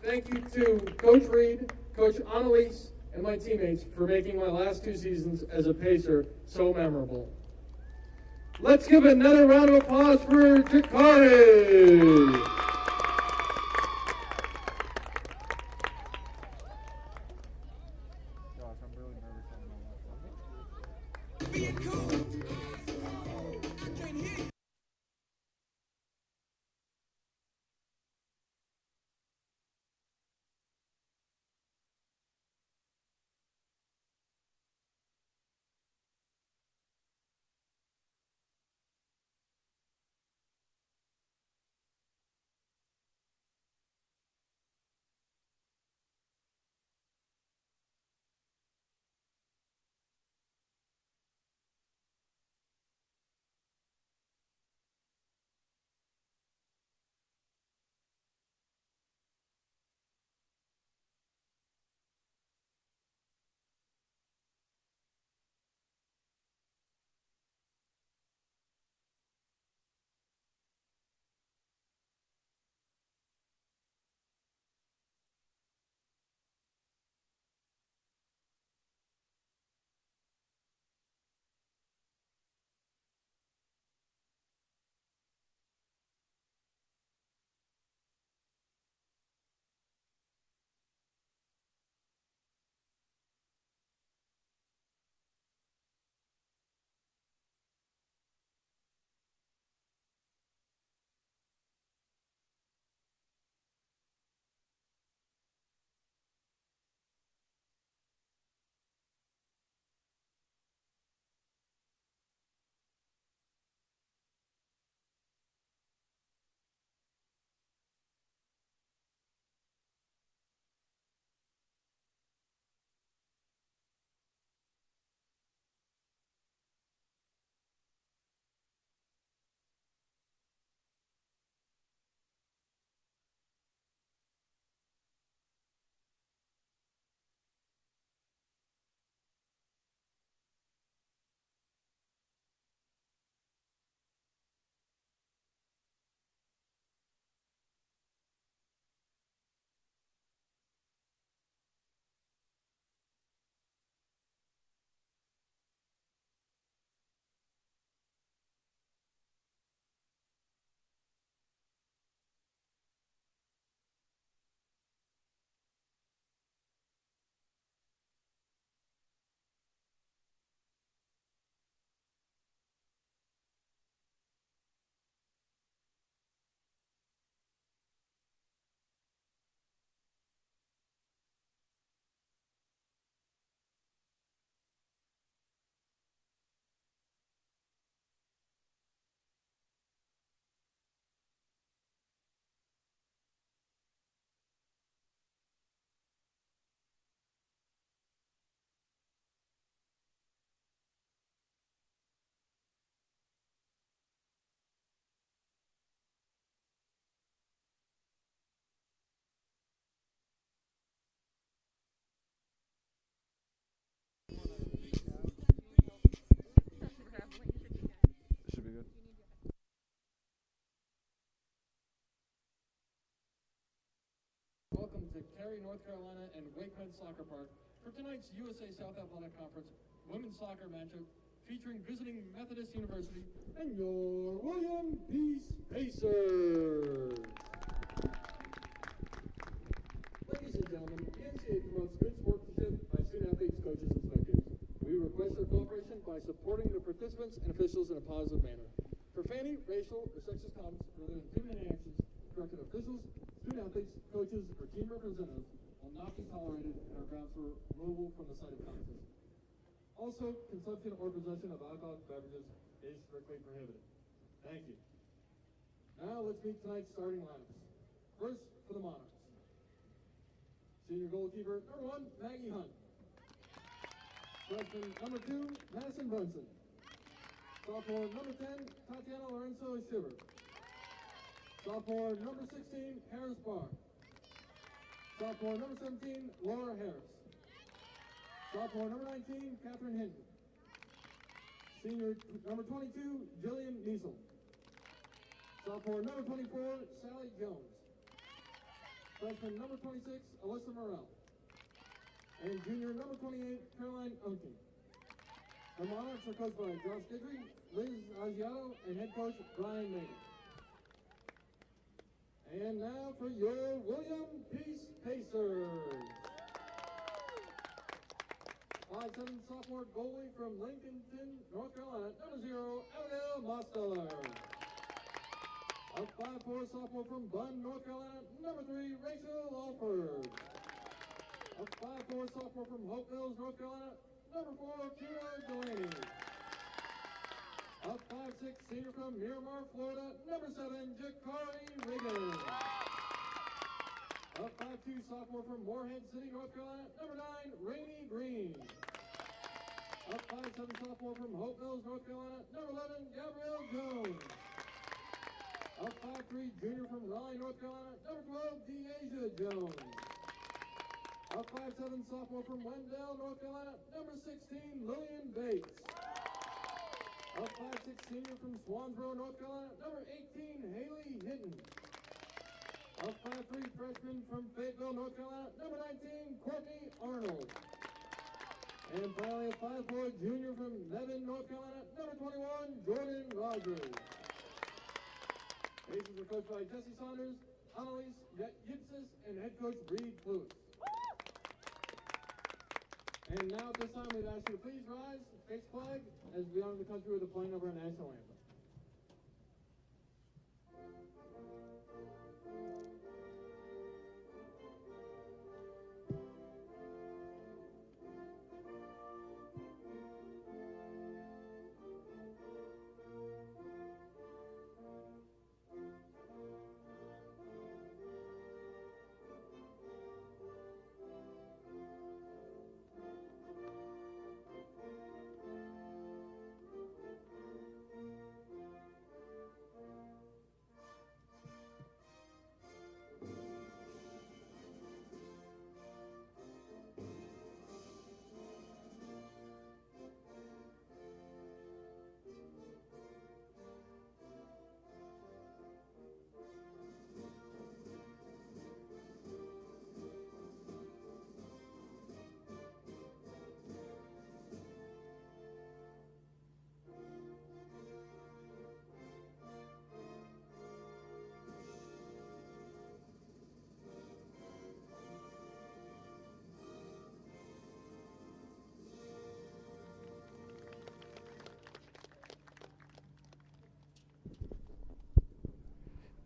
Thank you to Coach Reed, Coach Annalise, and my teammates for making my last 2 seasons as a Pacer so memorable. Let's give another round of applause for Jakari. Welcome to Cary, North Carolina and Wakeman Soccer Park for tonight's USA South Athletic Conference women's soccer matchup featuring visiting Methodist University and your William Peace Pacers. Ladies and gentlemen, the NCAA promotes good sportsmanship by student athletes, coaches, and spectators. We request your cooperation by supporting the participants and officials in a positive manner. Profanity, racial, or sexist comments, or other intimidating actions directed at officials, student athletes, coaches, or team representatives will not be tolerated and are grounds for removal from the site of competition. Also, consumption or possession of alcoholic beverages is strictly prohibited. Thank you. Now let's meet tonight's starting lineups. First, for the Monarchs. Senior goalkeeper, number 1, Maggie Hunt. Freshman, number 2, Madison Brunson. Sophomore, number 10, Tatiana Lorenzo Shiver. Sophomore, number 16, Harris Barr. Sophomore, number 17, Laura Harris. Sophomore, number 19, Catherine Hinton. Senior, number 22, Jillian Niesel. Sophomore, number 24, Sally Jones. freshman number 26, Alyssa Morrell, and junior number 28, Caroline Unkin. The Monarchs are coached by Josh Guidry, Liz Asiato, and head coach Brian Maynard. And now for your William Peace Pacers. 5'7" sophomore goalie from Lincolnton, North Carolina, number 0, Abigail Mosteller. A 5'4" sophomore from Bunn, North Carolina, number 3, Rachel Alford. A 5'4" sophomore from Hope Mills, North Carolina, number 4, Kira Delaney. A 5'6" senior from Miramar, Florida, number 7, Jakari Riggin. A 5'2" sophomore from Morehead City, North Carolina, number 9, Rainey Green. A 5'7" sophomore from Hope Mills, North Carolina, number 11, Gabrielle Jones. A 5'3" junior from Raleigh, North Carolina, number 12, Deasia Jones. A 5'7" sophomore from Wendell, North Carolina, number 16, Lillian Bates. A 5'6" senior from Swansboro, North Carolina, number 18, Haley Hinton. A 5'3" freshman from Fayetteville, North Carolina, number 19, Courtney Arnold. And finally, a 5'4" junior from Nevin, North Carolina, number 21, Jordan Rogers. Pacers are coached by Jesse Saunders, Annalise Yipsis, and head coach Reed Lewis. And now at this time, we'd ask you to please rise, face flag, as we honor the country with the playing of our national anthem.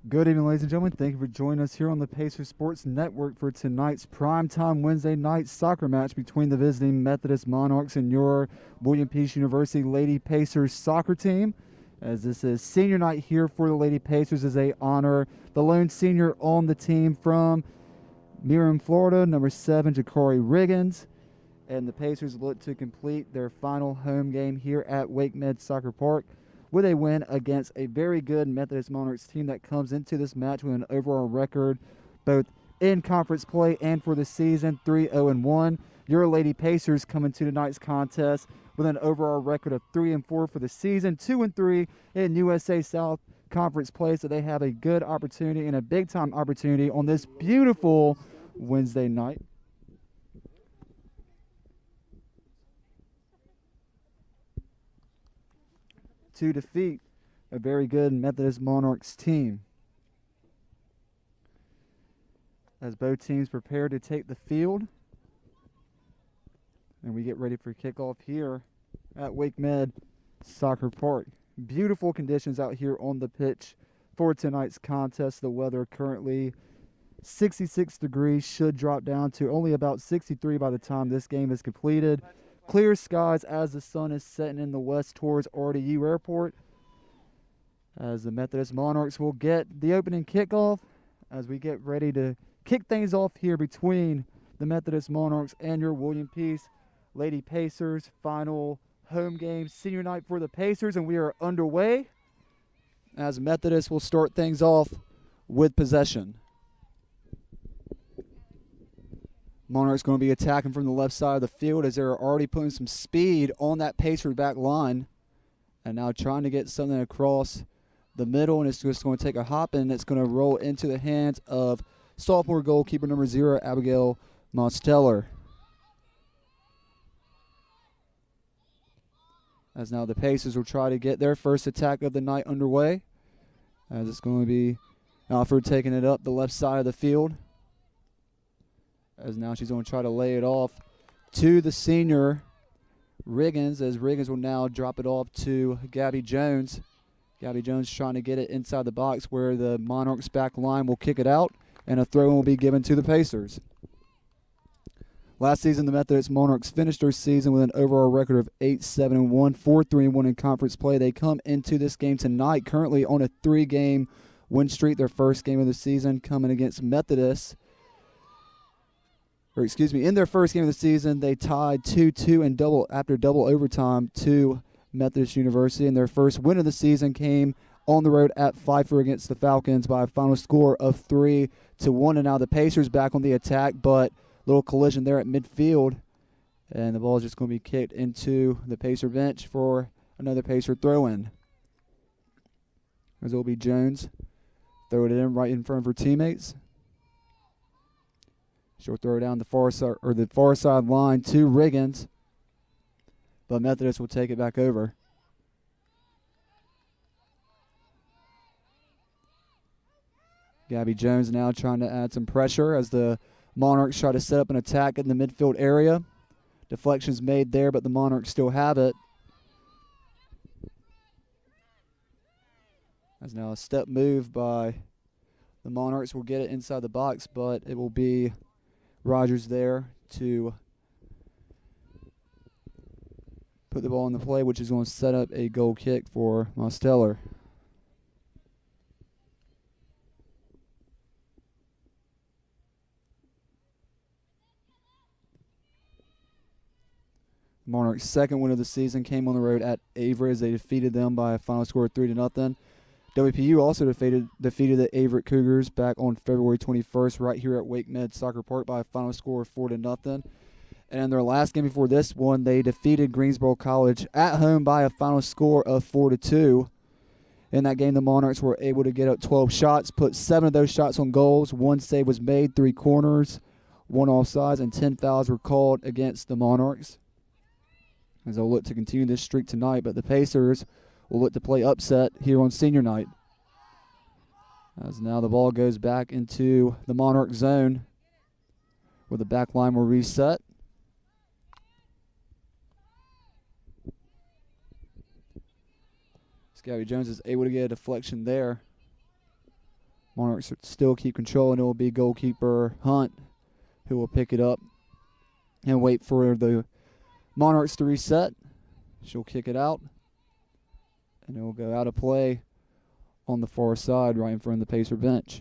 Good evening, ladies and gentlemen. Thank you for joining us here on the Pacers Sports Network for tonight's primetime Wednesday night soccer match between the visiting Methodist Monarchs and your William Peace University Lady Pacers soccer team. As this is senior night here for the Lady Pacers as they honor the lone senior on the team from Miram, Florida, number 7, Jakari Riggins. And the Pacers look to complete their final home game here at Wake Med Soccer Park with a win against a very good Methodist Monarchs team that comes into this match with an overall record both in conference play and for the season 3-0-1. Your Lady Pacers come into tonight's contest with an overall record of 3-4 for the season, 2-3 in USA South Conference play, so they have a good opportunity and a big-time opportunity on this beautiful Wednesday night. To defeat a very good Methodist Monarchs team. As both teams prepare to take the field, and we get ready for kickoff here at Wake Med Soccer Park. Beautiful conditions out here on the pitch for tonight's contest. The weather currently 66 degrees, should drop down to only about 63 by the time this game is completed. Clear skies as the sun is setting in the west towards RDU Airport. As the Methodist Monarchs will get the opening kickoff as we get ready to kick things off here between the Methodist Monarchs and your William Peace Lady Pacers. Final home game, senior night for the Pacers, and we are underway as Methodist will start things off with possession. Monarchs going to be attacking from the left side of the field as they're already putting some speed on that Pacer back line. And now trying to get something across the middle, and it's just going to take a hop, and it's going to roll into the hands of sophomore goalkeeper number 0, Abigail Mosteller. As now the Pacers will try to get their first attack of the night underway. As it's going to be Alfred taking it up the left side of the field. As now she's going to try to lay it off to the senior Riggins, as Riggins will now drop it off to Gabby Jones. Gabby Jones trying to get it inside the box where the Monarchs back line will kick it out, and a throw-in will be given to the Pacers. Last season, the Methodist Monarchs finished their season with an overall record of 8-7-1, 4-3-1 in conference play. They come into this game tonight currently on a 3-game win streak, their first game of the season coming against Methodist. In their first game of the season, they tied 2-2 after double overtime to Methodist University, and their first win of the season came on the road at Pfeiffer against the Falcons by a final score of 3-1. And now the Pacers back on the attack, but little collision there at midfield, and the ball is just going to be kicked into the Pacer bench for another Pacer throw-in. As it will be Jones throwing it in right in front of her teammates. She'll throw it down the far side line to Riggins, but Methodist will take it back over. Gabby Jones now trying to add some pressure as the Monarchs try to set up an attack in the midfield area. Deflections made there, but the Monarchs still have it. As now a step move by the Monarchs will get it inside the box, but it will be Rogers there to put the ball in the play, which is going to set up a goal kick for Mosteller. Monarchs' second win of the season came on the road at Avery as they defeated them by a final score of 3-0. WPU also defeated the Averett Cougars back on February 21st right here at Wake Med Soccer Park by a final score of 4-0. And in their last game before this one, they defeated Greensboro College at home by a final score of 4-2. In that game, the Monarchs were able to get up 12 shots, put 7 of those shots on goals. 1 save was made, 3 corners, 1 offsides, and 10 fouls were called against the Monarchs, as they'll look to continue this streak tonight. But the Pacers will look to play upset here on senior night. As now the ball goes back into the Monarch zone where the back line will reset. Gabby Jones is able to get a deflection there. Monarchs still keep control, and it will be goalkeeper Hunt who will pick it up and wait for the Monarchs to reset. She'll kick it out, and it will go out of play on the far side right in front of the Pacer bench.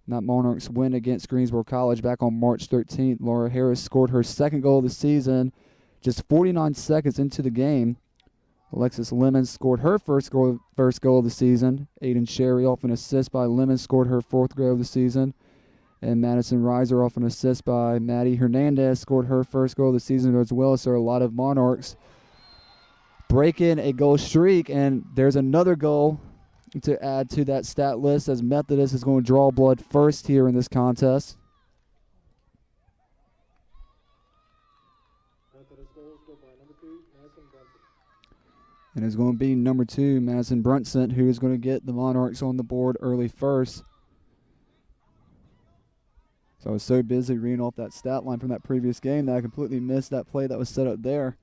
That Monarchs win against Greensboro College back on March 13th. Laura Harris scored her second goal of the season just 49 seconds into the game. Alexis Lemon scored her first goal of the season. Aiden Sherry off an assist by Lemon scored her 4th goal of the season. And Madison Reiser off an assist by Maddie Hernandez scored her first goal of the season as well. So a lot of Monarchs break in a goal streak, and there's another goal to add to that stat list as Methodist is going to draw blood first here in this contest. And it's going to be number 2, Madison Brunson, who is going to get the Monarchs on the board early first. So I was so busy reading off that stat line from that previous game that I completely missed that play that was set up there.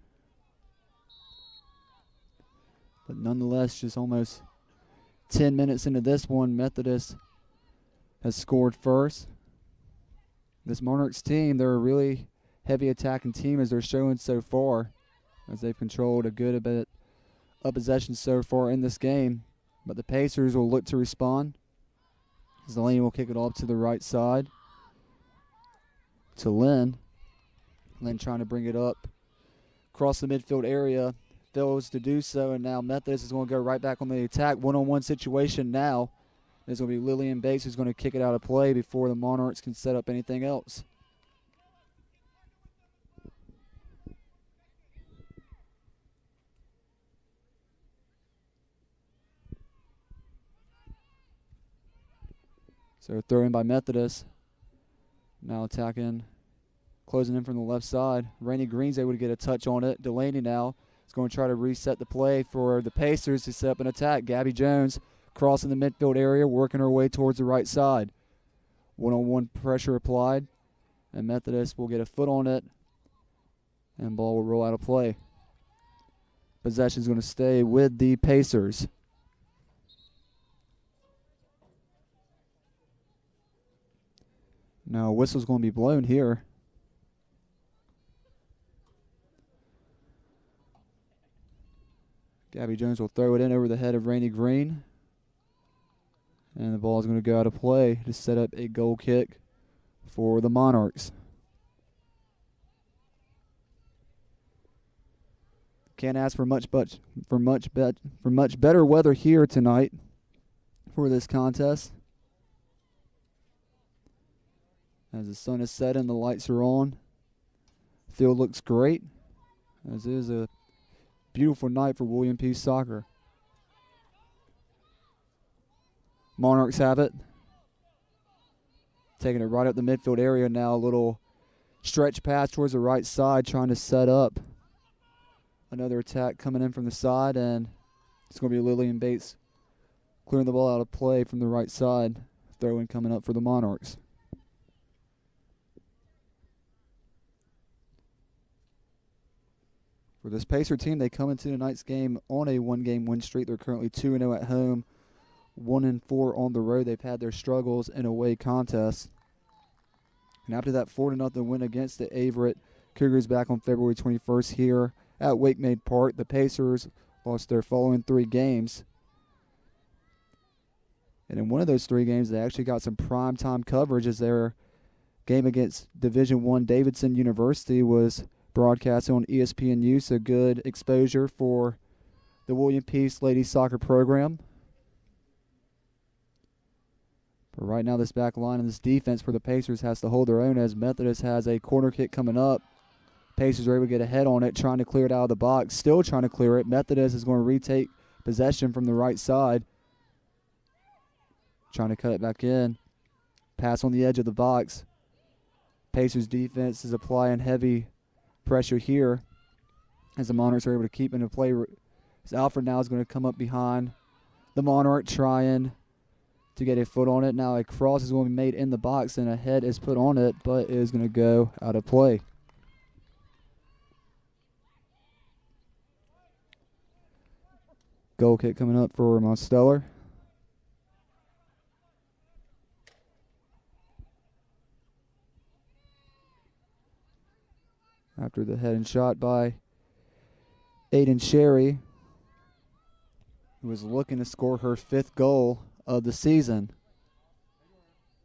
But nonetheless, just almost 10 minutes into this one, Methodist has scored first. This Monarchs team, they're a really heavy attacking team as they're showing so far, as they've controlled a good bit of possession so far in this game. But the Pacers will look to respond. Zelene will kick it off to the right side to Lynn. Lynn trying to bring it up across the midfield area. Fails to do so, and now Methodist is going to go right back on the attack. One-on-one situation now. There's going to be Lillian Bates who's going to kick it out of play before the Monarchs can set up anything else. So throw in by Methodist. Now attacking, closing in from the left side. Rainey Green's able to get a touch on it. Delaney now is going to try to reset the play for the Pacers to set up an attack. Gabby Jones crossing the midfield area, working her way towards the right side. One-on-one pressure applied, and Methodist will get a foot on it, and ball will roll out of play. Possession is going to stay with the Pacers. Now a whistle's going to be blown here. Gabby Jones will throw it in over the head of Rainey Green. And the ball is going to go out of play to set up a goal kick for the Monarchs. Can't ask for much better weather here tonight for this contest. As the sun is setting, the lights are on. Field looks great, as it is a beautiful night for William P. Soccer. Monarchs have it. Taking it right up the midfield area now. A little stretch pass towards the right side, trying to set up another attack coming in from the side, and it's going to be Lillian Bates clearing the ball out of play from the right side. Throw in coming up for the Monarchs. For this Pacer team, they come into tonight's game on a one-game win streak. They're currently 2-0 at home, 1-4 on the road. They've had their struggles in away contests. And after that 4-0 win against the Averett Cougars back on February 21st here at Wakemade Park, the Pacers lost their following 3 games. And in one of those 3 games, they actually got some primetime coverage, as their game against Division I Davidson University was broadcast on ESPNU, so good exposure for the William Peace ladies soccer program. But right now, this back line and this defense for the Pacers has to hold their own, as Methodist has a corner kick coming up. Pacers are able to get a head on it, trying to clear it out of the box. Still trying to clear it. Methodist is going to retake possession from the right side. Trying to cut it back in. Pass on the edge of the box. Pacers defense is applying heavy pressure here, as the Monarchs are able to keep into play. As Alfred now is going to come up behind the Monarch, trying to get a foot on it. Now a cross is going to be made in the box, and a head is put on it, but it is going to go out of play. Goal kick coming up for Monsteller. After the head and shot by Aiden Sherry, who was looking to score her 5th goal of the season.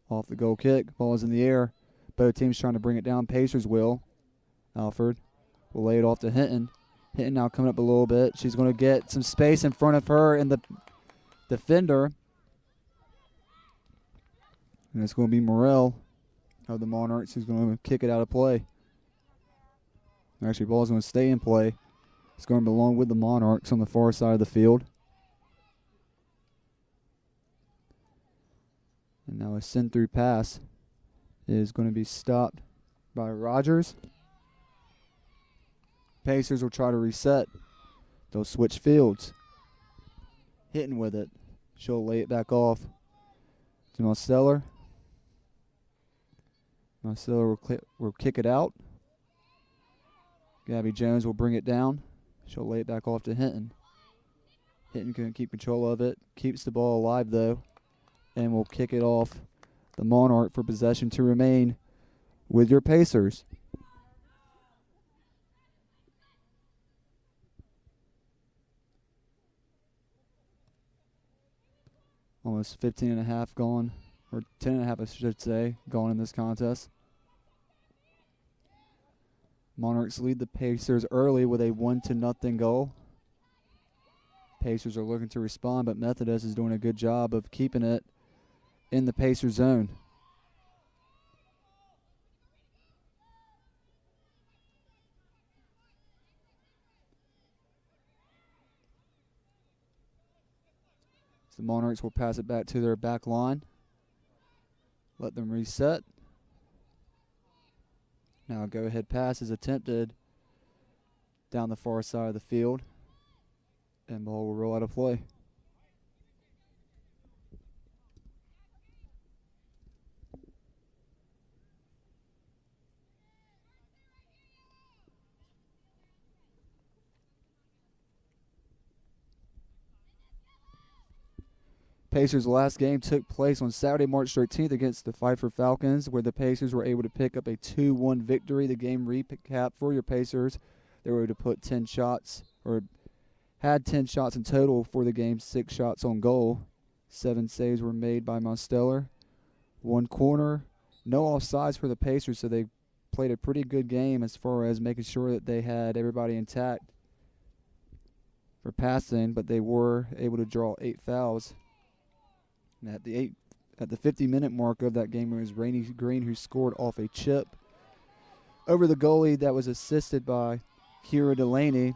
Off the goal kick, ball is in the air. Both teams trying to bring it down. Pacers will. Alfred will lay it off to Hinton. Hinton now coming up a little bit. She's going to get some space in front of her and the defender. And it's going to be Morrell of the Monarchs who's going to kick it out of play. Actually, ball's going to stay in play. It's going to belong with the Monarchs on the far side of the field. And now a send-through pass is going to be stopped by Rogers. Pacers will try to reset. They'll switch fields. Hitting with it. She'll lay it back off to Monsteller. Monsteller will kick it out. Gabby Jones will bring it down. She'll lay it back off to Hinton. Hinton can keep control of it. Keeps the ball alive, though. And will kick it off the Monarch for possession to remain with your Pacers. Almost 15 and a half gone, or 10 and a half, I should say, gone in this contest. Monarchs lead the Pacers early with a 1-0 goal. Pacers are looking to respond, but Methodist is doing a good job of keeping it in the Pacer zone. So the Monarchs will pass it back to their back line. Let them reset. Now a go-ahead pass is attempted down the far side of the field, and ball will roll out of play. Pacers' last game took place on Saturday, March 13th against the Pfeiffer Falcons, where the Pacers were able to pick up a 2-1 victory. The game recap for your Pacers: they were able to put 10 shots, or had 10 shots in total for the game, 6 shots on goal. 7 saves were made by Mosteller. 1 corner, no offsides for the Pacers, so they played a pretty good game as far as making sure that they had everybody intact for passing, but they were able to draw 8 fouls. And at the 50-minute mark of that game, it was Rainey Green who scored off a chip over the goalie that was assisted by Kira Delaney.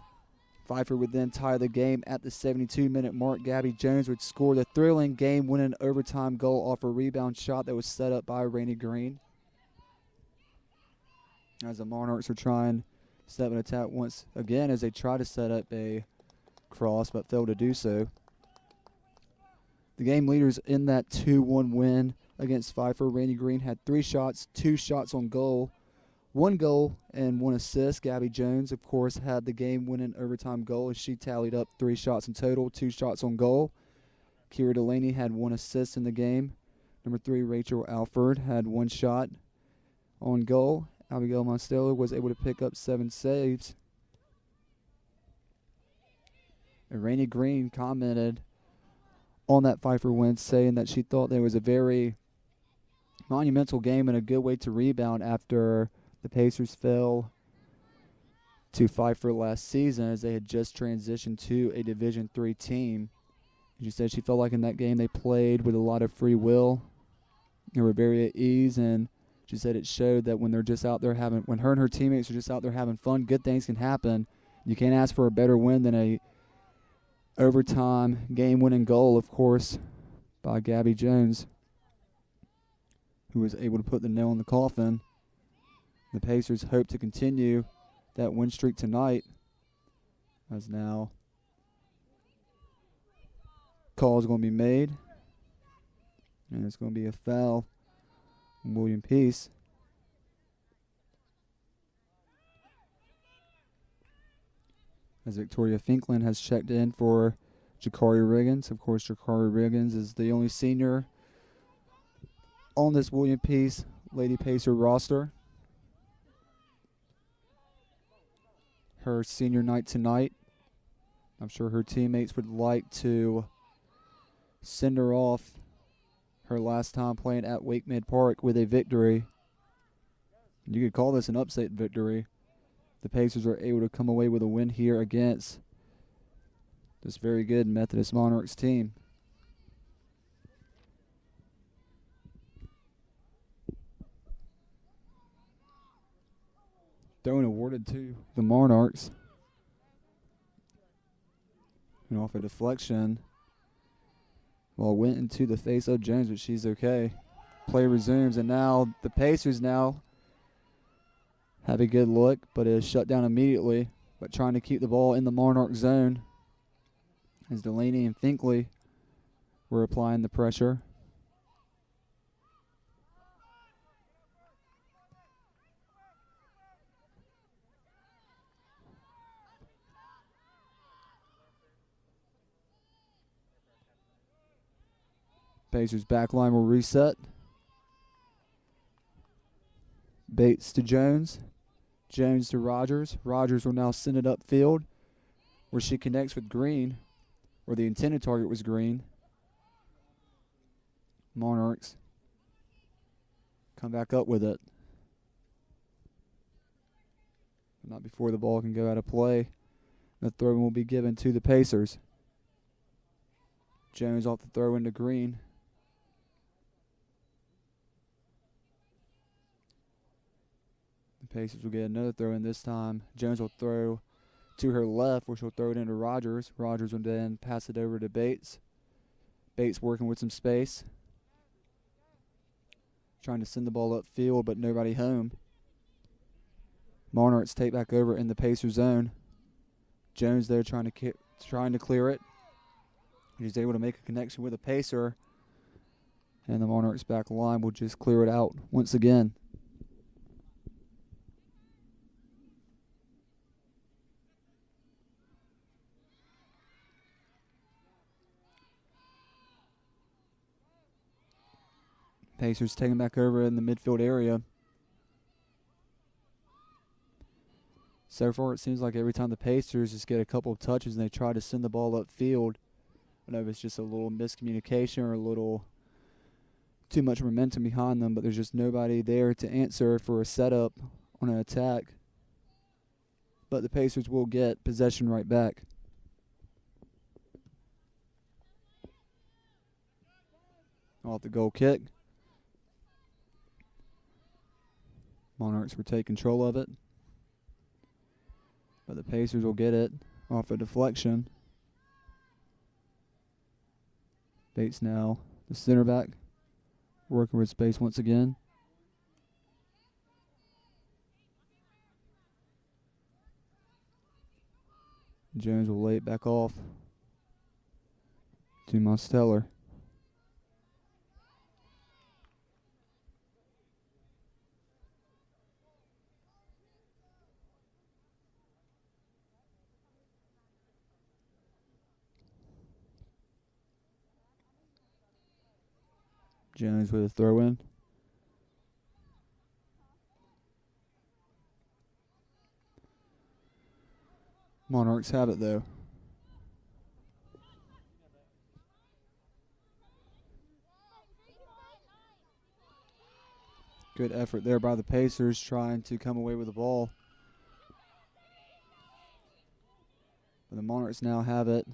Pfeiffer would then tie the game at the 72-minute mark. Gabby Jones would score the thrilling game-winning overtime goal off a rebound shot that was set up by Rainey Green. As the Monarchs are trying to set up an attack once again as they try to set up a cross but fail to do so. The game leaders in that 2-1 win against Pfeiffer. Rainey Green had 3 shots, 2 shots on goal, 1 goal and 1 assist. Gabby Jones, of course, had the game-winning overtime goal as she tallied up 3 shots in total, 2 shots on goal. Kira Delaney had 1 assist in the game. Number 3, Rachel Alford, had 1 shot on goal. Abigail Mosteller was able to pick up 7 saves. And Rainey Green commented on that Pfeiffer win, saying that she thought there was a very monumental game and a good way to rebound after the Pacers fell to Pfeiffer last season as they had just transitioned to a Division III team. She said she felt like in that game they played with a lot of free will. They were very at ease, and she said it showed that when they're just out there when her and her teammates are just out there having fun, good things can happen. You can't ask for a better win than a overtime game-winning goal, of course, by Gabby Jones, who was able to put the nail in the coffin. The Pacers hope to continue that win streak tonight, as now call is going to be made, and it's going to be a foul on William Peace. As Victoria Finklin has checked in for Jakari Riggins. Of course, Jakari Riggins is the only senior on this William Peace Lady Pacer roster. Her senior night tonight. I'm sure her teammates would like to send her off her last time playing at Wake Mid Park with a victory. You could call this an upset victory. The Pacers are able to come away with a win here against this very good Methodist Monarchs team. Throwing awarded to the Monarchs. And off a deflection. Well, went into the face of Jones, but she's okay. Play resumes, and now the Pacers now have a good look, but it is shut down immediately. But trying to keep the ball in the Monarch zone as Delaney and Finkley were applying the pressure. Pacers back line will reset. Bates to Jones. Jones to Rogers. Rogers will now send it upfield where she connects with Green, where the intended target was Green. Monarchs come back up with it. But not before the ball can go out of play. The throw will be given to the Pacers. Jones off the throw into Green. Pacers will get another throw in this time. Jones will throw to her left, where she'll throw it into Rogers. Rogers will then pass it over to Bates. Bates working with some space. trying to send the ball upfield, but nobody home. Monarchs take back over in the Pacer zone. Jones there trying to clear it. He's able to make a connection with a Pacer, and the Monarchs back line will just clear it out once again. Pacers taking back over in the midfield area. So far, it seems like every time the Pacers just get a couple of touches and they try to send the ball upfield, I know it's just a little miscommunication or a little too much momentum behind them, but there's just nobody there to answer for a setup on an attack. But the Pacers will get possession right back. Off the goal kick. Monarchs will take control of it. But the Pacers will get it off a deflection. Bates now, the center back, working with space once again. Jones will lay it back off to Mosteller. Jones with a throw-in. Monarchs have it, though. Good effort there by the Pacers trying to come away with the ball. But the Monarchs now have it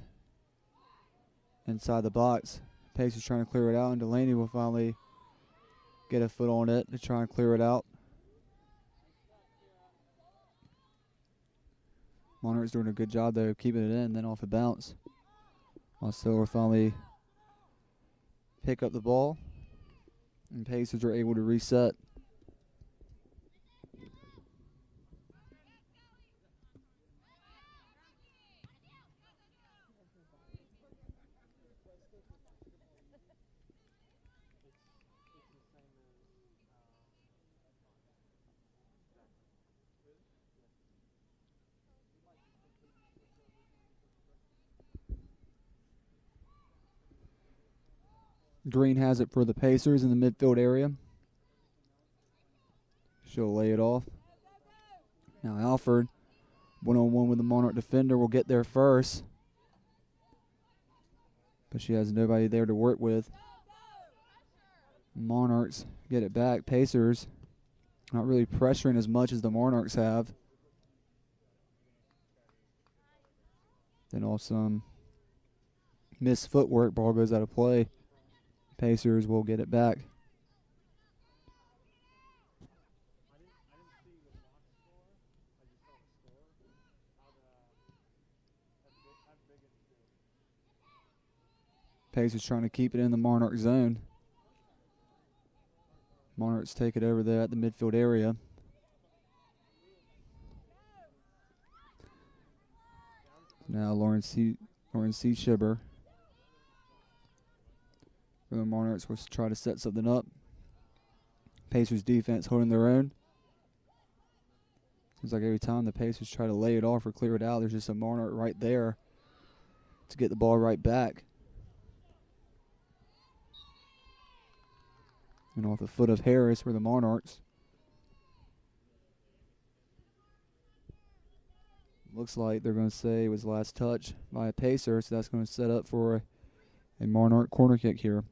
inside the box. Pacers trying to clear it out, and Delaney will finally get a foot on it to try and clear it out. Monarchs doing a good job there of keeping it in, then off the bounce. Marcelo will finally pick up the ball, and Pacers are able to reset. Green has it for the Pacers in the midfield area. She'll lay it off. Now Alford, one-on-one with the Monarch defender, will get there first. But she has nobody there to work with. Monarchs get it back. Pacers not really pressuring as much as the Monarchs have. Then off some missed footwork, ball goes out of play. Pacers will get it back. Pacers trying to keep it in the Monarch zone. Monarchs take it over there at the midfield area. Now Lauren C. Shibber. The Monarchs will try to set something up. Pacers defense holding their own. Seems like every time the Pacers try to lay it off or clear it out, there's just a Monarch right there to get the ball right back. And off the foot of Harris for the Monarchs. Looks like they're going to say it was last touch by a Pacer, so that's going to set up for a Monarch corner kick here.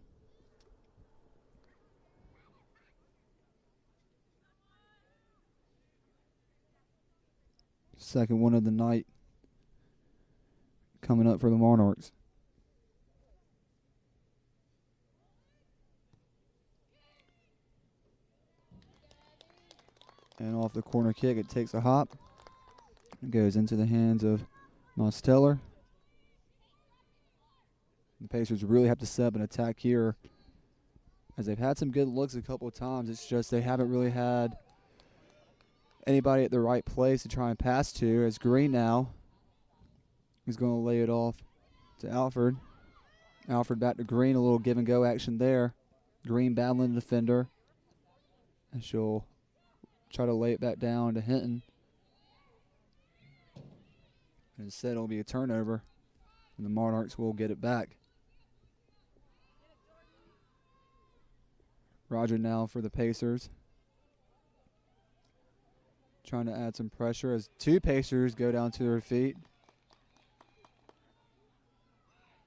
Second one of the night coming up for the Monarchs. And off the corner kick, it takes a hop. It goes into the hands of Mosteller. The Pacers really have to set up an attack here as they've had some good looks a couple of times. It's just they haven't really had anybody at the right place to try and pass to, as Green now is going to lay it off to Alford. Alford back to Green, a little give and go action there. Green battling the defender, and she'll try to lay it back down to Hinton. Instead, it'll be a turnover, and the Monarchs will get it back. Roger now for the Pacers, trying to add some pressure as two Pacers go down to their feet.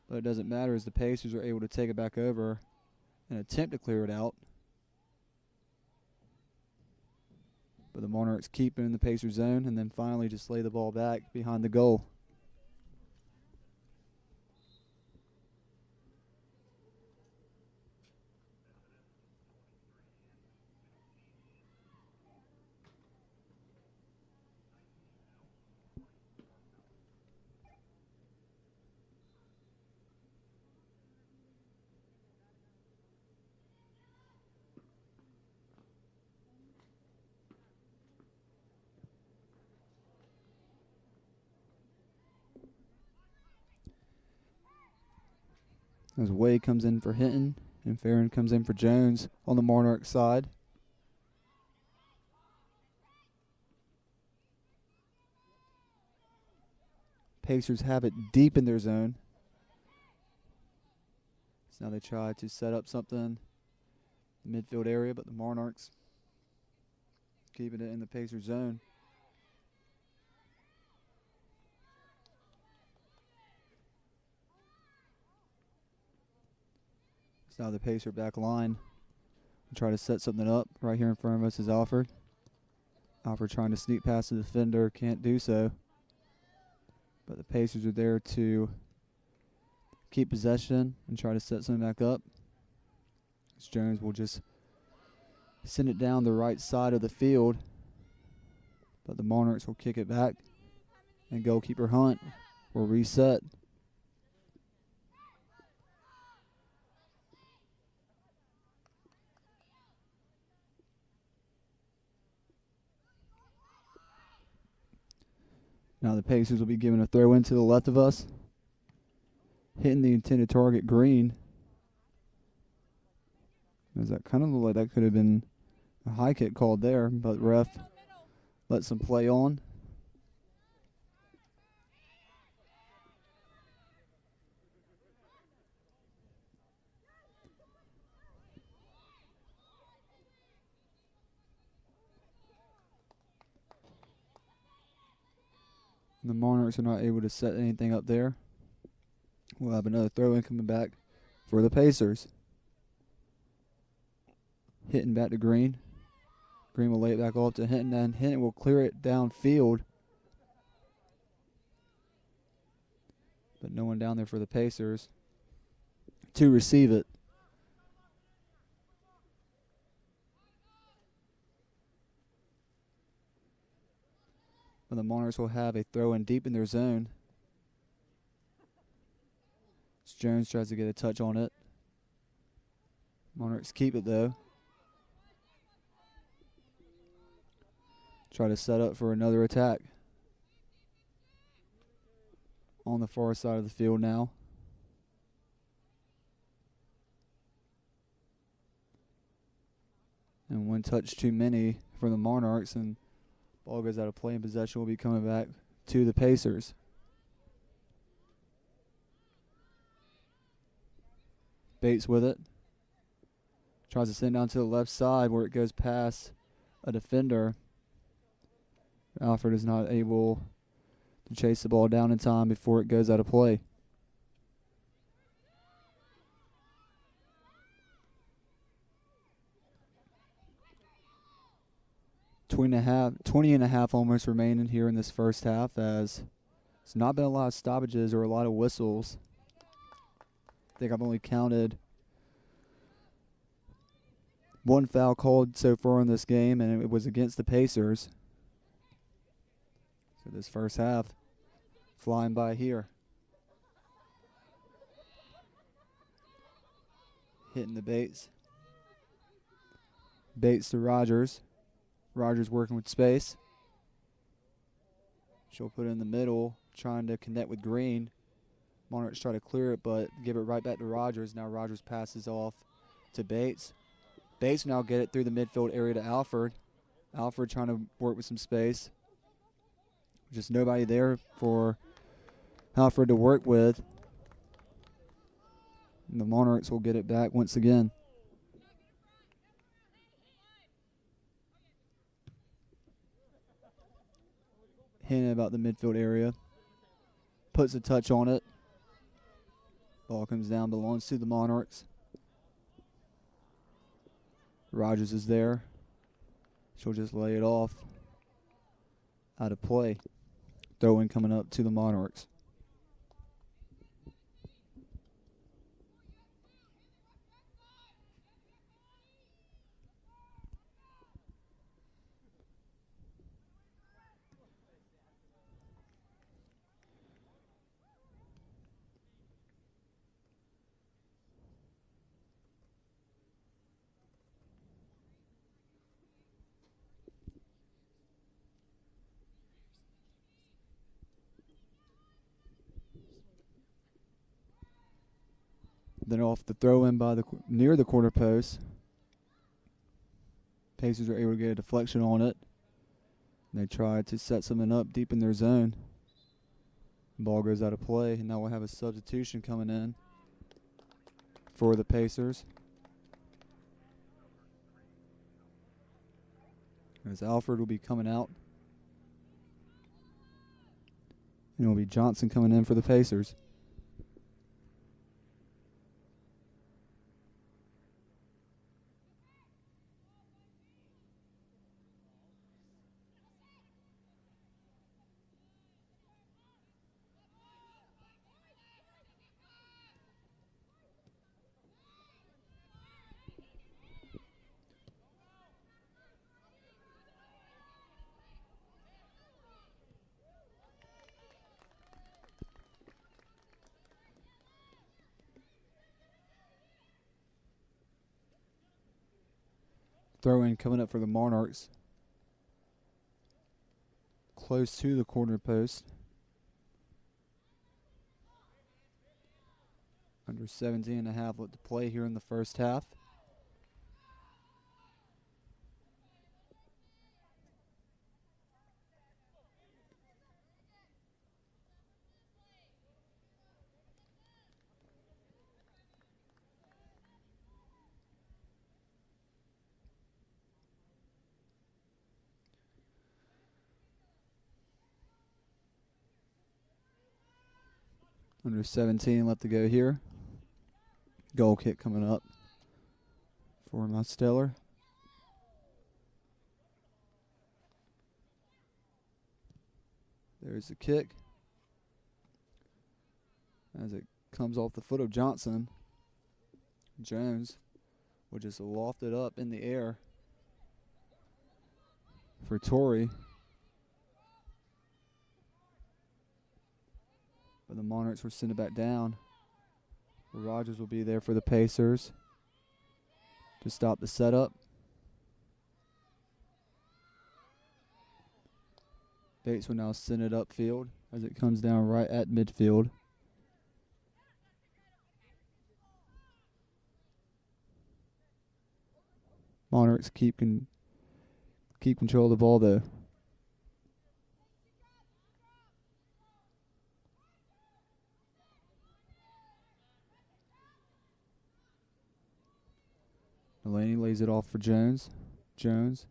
But it doesn't matter, as the Pacers are able to take it back over and attempt to clear it out. But the Monarchs keep it in the Pacer zone and then finally just lay the ball back behind the goal. As Wade comes in for Hinton and Farron comes in for Jones on the Monarch side. Pacers have it deep in their zone. So now they try to set up something in the midfield area, but the Monarchs keeping it in the Pacers zone. Now the Pacer back line will try to set something up. Right here in front of us is Alford. Alford trying to sneak past the defender, can't do so. But the Pacers are there to keep possession and try to set something back up. As Jones will just send it down the right side of the field. But the Monarchs will kick it back, and goalkeeper Hunt will reset. Now the Pacers will be given a throw in to the left of us, hitting the intended target, Green. As that kind of looked like that could have been a high kick called there, but ref lets them play on. The Monarchs are not able to set anything up there. We'll have another throw-in coming back for the Pacers. Hinton back to Green. Green will lay it back off to Hinton, and Hinton will clear it downfield. But no one down there for the Pacers to receive it. But the Monarchs will have a throw-in deep in their zone. As Jones tries to get a touch on it. Monarchs keep it though. Try to set up for another attack. On the far side of the field now. And one touch too many for the Monarchs, and ball goes out of play, and possession will be coming back to the Pacers. Bates with it. Tries to send down to the left side where it goes past a defender. Alford is not able to chase the ball down in time before it goes out of play. Twenty and a half almost remaining here in this first half, as there's not been a lot of stoppages or a lot of whistles. I think I've only counted one foul called so far in this game, and it was against the Pacers. So this first half flying by here. Hitting the Bates. Bates to Rogers. Rogers working with space. She'll put it in the middle, trying to connect with Green. Monarchs try to clear it, but give it right back to Rogers. Now Rogers passes off to Bates. Bates now get it through the midfield area to Alford. Alford trying to work with some space. Just nobody there for Alford to work with. And the Monarchs will get it back once again. Hannah about the midfield area. Puts a touch on it. Ball comes down, belongs to the Monarchs. Rogers is there. She'll just lay it off. Out of play. Throw in coming up to the Monarchs. Then off the throw in by near the corner post. Pacers are able to get a deflection on it. They try to set something up deep in their zone. Ball goes out of play, and now we'll have a substitution coming in for the Pacers. As Alford will be coming out. And it will be Johnson coming in for the Pacers. Throw in coming up for the Monarchs. Close to the corner post. Under 17.5 left to play here in the first half. Under 17 left to go here. Goal kick coming up for my Stellar. There's the kick. As it comes off the foot of Johnson, Jones will just loft it up in the air for Torrey. But the Monarchs will send it back down. Rogers will be there for the Pacers to stop the setup. Bates will now send it upfield as it comes down right at midfield. Monarchs keep control of the ball though. Delaney lays it off for Jones. Jones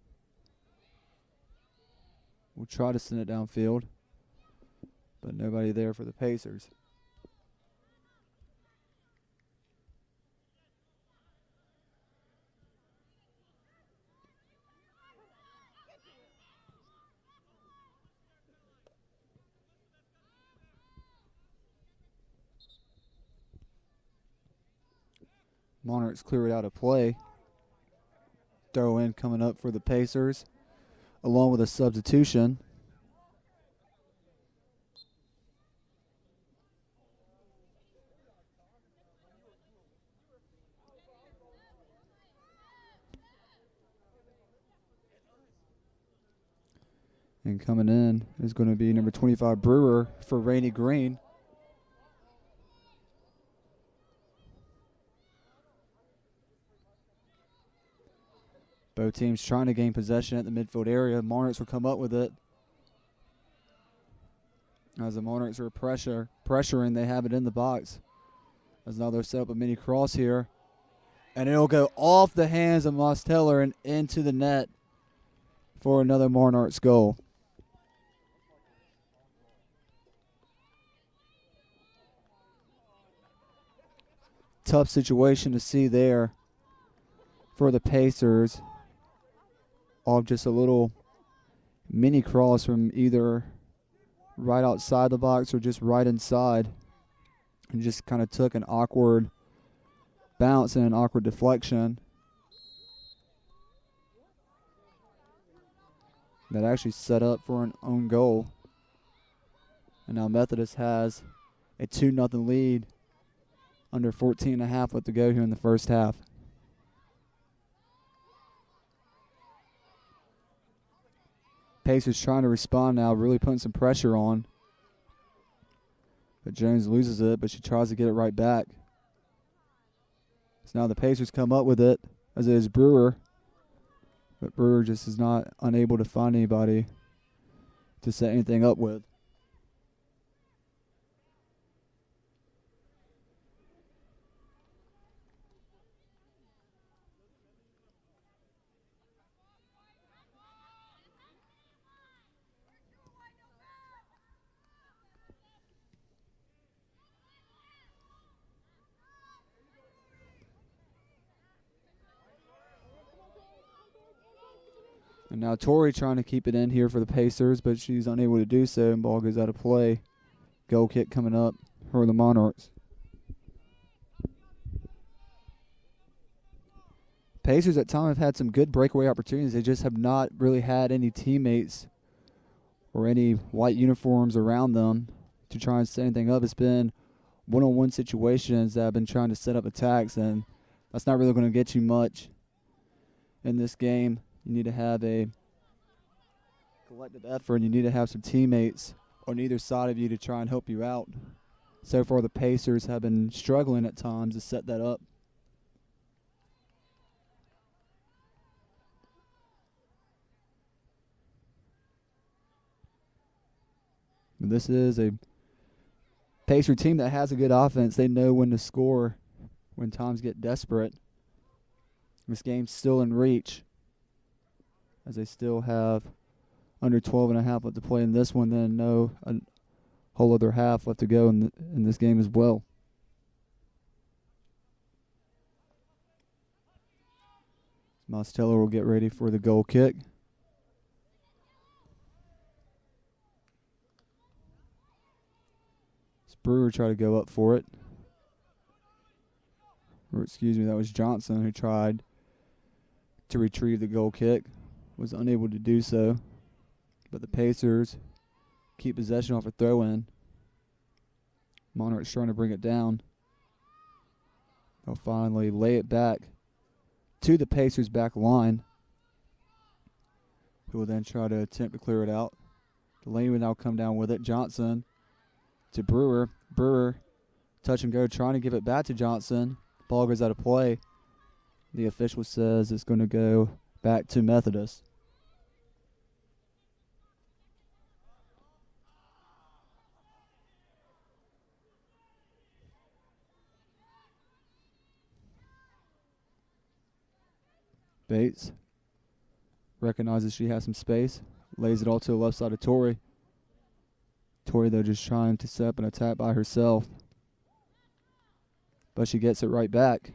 will try to send it downfield, but nobody there for the Pacers. Monarchs clear it out of play. Throw in coming up for the Pacers, along with a substitution. And coming in is going to be number 25, Brewer, for Rainey Green. Both teams trying to gain possession at the midfield area. Monarchs will come up with it. As the Monarchs are pressuring, they have it in the box. As now they'll set up a mini cross here. And it'll go off the hands of Mosteller and into the net for another Monarchs goal. Tough situation to see there for the Pacers. Off just a little mini cross from either right outside the box or just right inside. And just kind of took an awkward bounce and an awkward deflection that actually set up for an own goal. And now Methodist has a 2-0 lead under 14.5 left to go here in the first half. Pacers trying to respond now, really putting some pressure on. But Jones loses it, but she tries to get it right back. So now the Pacers come up with it, as it is Brewer. But Brewer just is not unable to find anybody to set anything up with. And now Tori trying to keep it in here for the Pacers, but she's unable to do so, and ball goes out of play. Goal kick coming up for the Monarchs. Pacers at times have had some good breakaway opportunities. They just have not really had any teammates or any white uniforms around them to try and set anything up. It's been one-on-one situations that have been trying to set up attacks, and that's not really going to get you much in this game. You need to have a collective effort, and you need to have some teammates on either side of you to try and help you out. So far, the Pacers have been struggling at times to set that up. But this is a Pacer team that has a good offense. They know when to score when times get desperate. This game's still in reach, as they still have under 12.5 left to play in this one, then a whole other half left to go in this game as well. Mosteller will get ready for the goal kick. Brewer tried to go up for it. Or excuse me, that was Johnson who tried to retrieve the goal kick. Was unable to do so. But the Pacers keep possession off a throw-in. Monarchs trying to bring it down. They'll finally lay it back to the Pacers' back line, who will then try to attempt to clear it out. Delaney will now come down with it. Johnson to Brewer. Brewer, touch and go, trying to give it back to Johnson. Ball goes out of play. The official says it's going to go back to Methodist. Bates recognizes she has some space, lays it all to the left side of Torrey. Torrey, though, just trying to set up an attack by herself. But she gets it right back.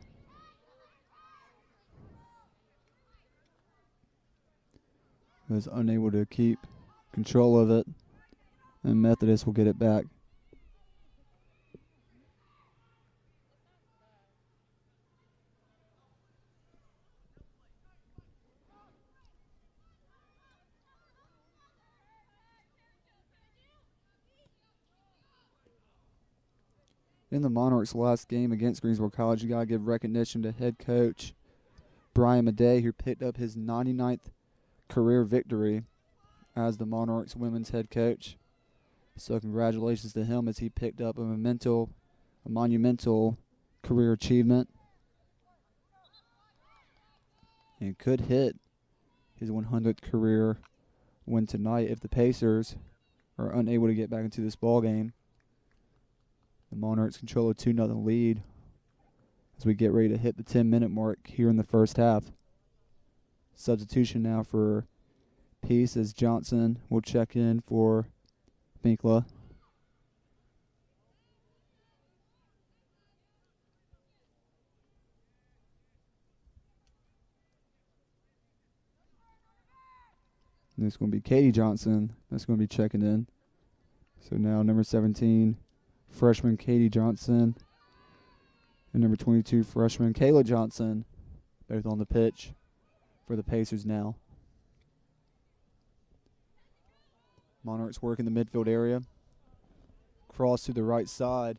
Was unable to keep control of it, and Methodist will get it back. In the Monarchs' last game against Greensboro College, you got to give recognition to head coach Brian Madej, who picked up his 99th career victory as the Monarchs women's head coach. So congratulations to him as he picked up a monumental career achievement and could hit his 100th career win tonight if the Pacers are unable to get back into this ball game. The Monarchs control a 2-0 lead as we get ready to hit the 10-minute mark here in the first half. Substitution now for Peace as Johnson will check in for Binkla. And it's going to be Katie Johnson that's going to be checking in. So now number 17, freshman Katie Johnson, and number 22, freshman Kayla Johnson, both on the pitch for the Pacers now. Monarchs work in the midfield area. Cross to the right side.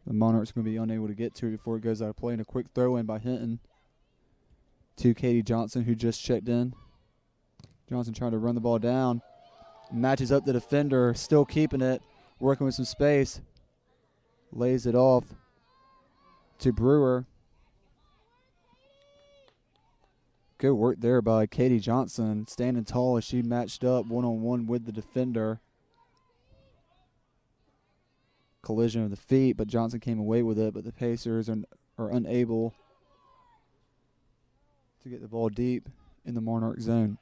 The Monarchs are going to be unable to get to it before it goes out of play, and a quick throw in by Hinton to Katie Johnson, who just checked in. Johnson trying to run the ball down. Matches up the defender, still keeping it, working with some space. Lays it off to Brewer. Good work there by Katie Johnson, standing tall as she matched up one-on-one with the defender. Collision of the feet, but Johnson came away with it, but the Pacers are unable to get the ball deep in the Monarch zone.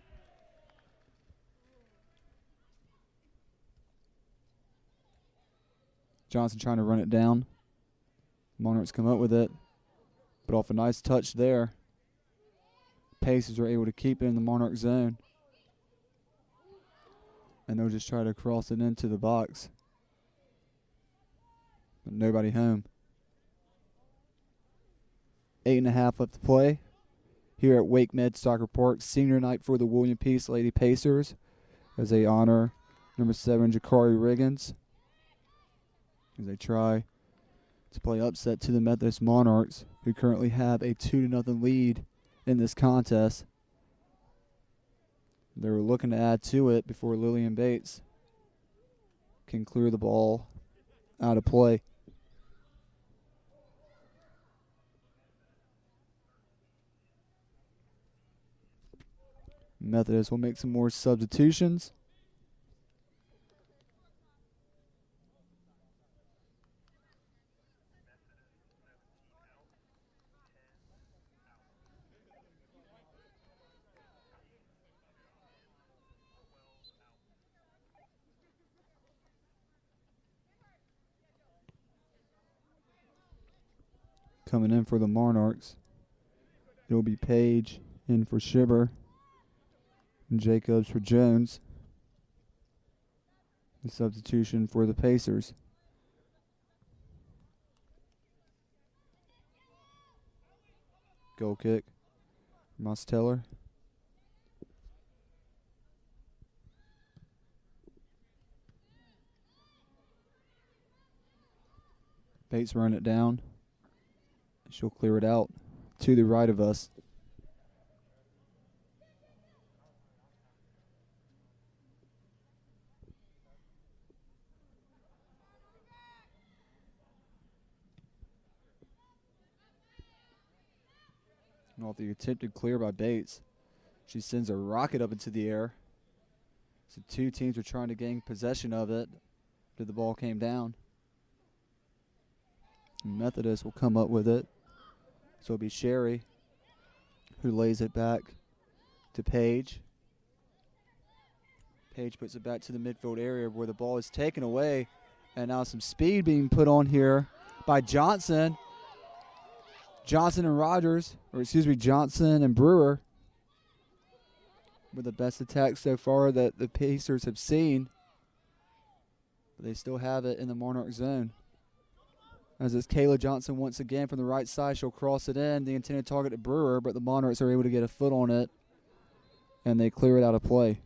Johnson trying to run it down. Monarchs come up with it, but off a nice touch there, Pacers are able to keep it in the Monarch zone. And they'll just try to cross it into the box. But nobody home. 8.5 left to play here at Wake Med Soccer Park. Senior night for the William Peace Lady Pacers as they honor number 7, Jakari Riggins, as they try to play upset to the Methodist Monarchs, who currently have a 2-0 lead in this contest. They were looking to add to it before Lillian Bates can clear the ball out of play. Methodist will make some more substitutions. Coming in for the Monarchs, it'll be Page in for Shibber and Jacobs for Jones. The substitution for the Pacers. Goal kick, Mosteller. Bates run it down. She'll clear it out to the right of us. And off the attempted clear by Bates, she sends a rocket up into the air. So two teams were trying to gain possession of it, but the ball came down. Methodist will come up with it. So it'll be Sherry who lays it back to Page. Page puts it back to the midfield area where the ball is taken away. And now some speed being put on here by Johnson. Johnson and Johnson and Brewer were the best attack so far that the Pacers have seen. But they still have it in the Monarch zone. As it's Kayla Johnson once again from the right side. She'll cross it in. The intended target to Brewer, but the Monarchs are able to get a foot on it, and they clear it out of play.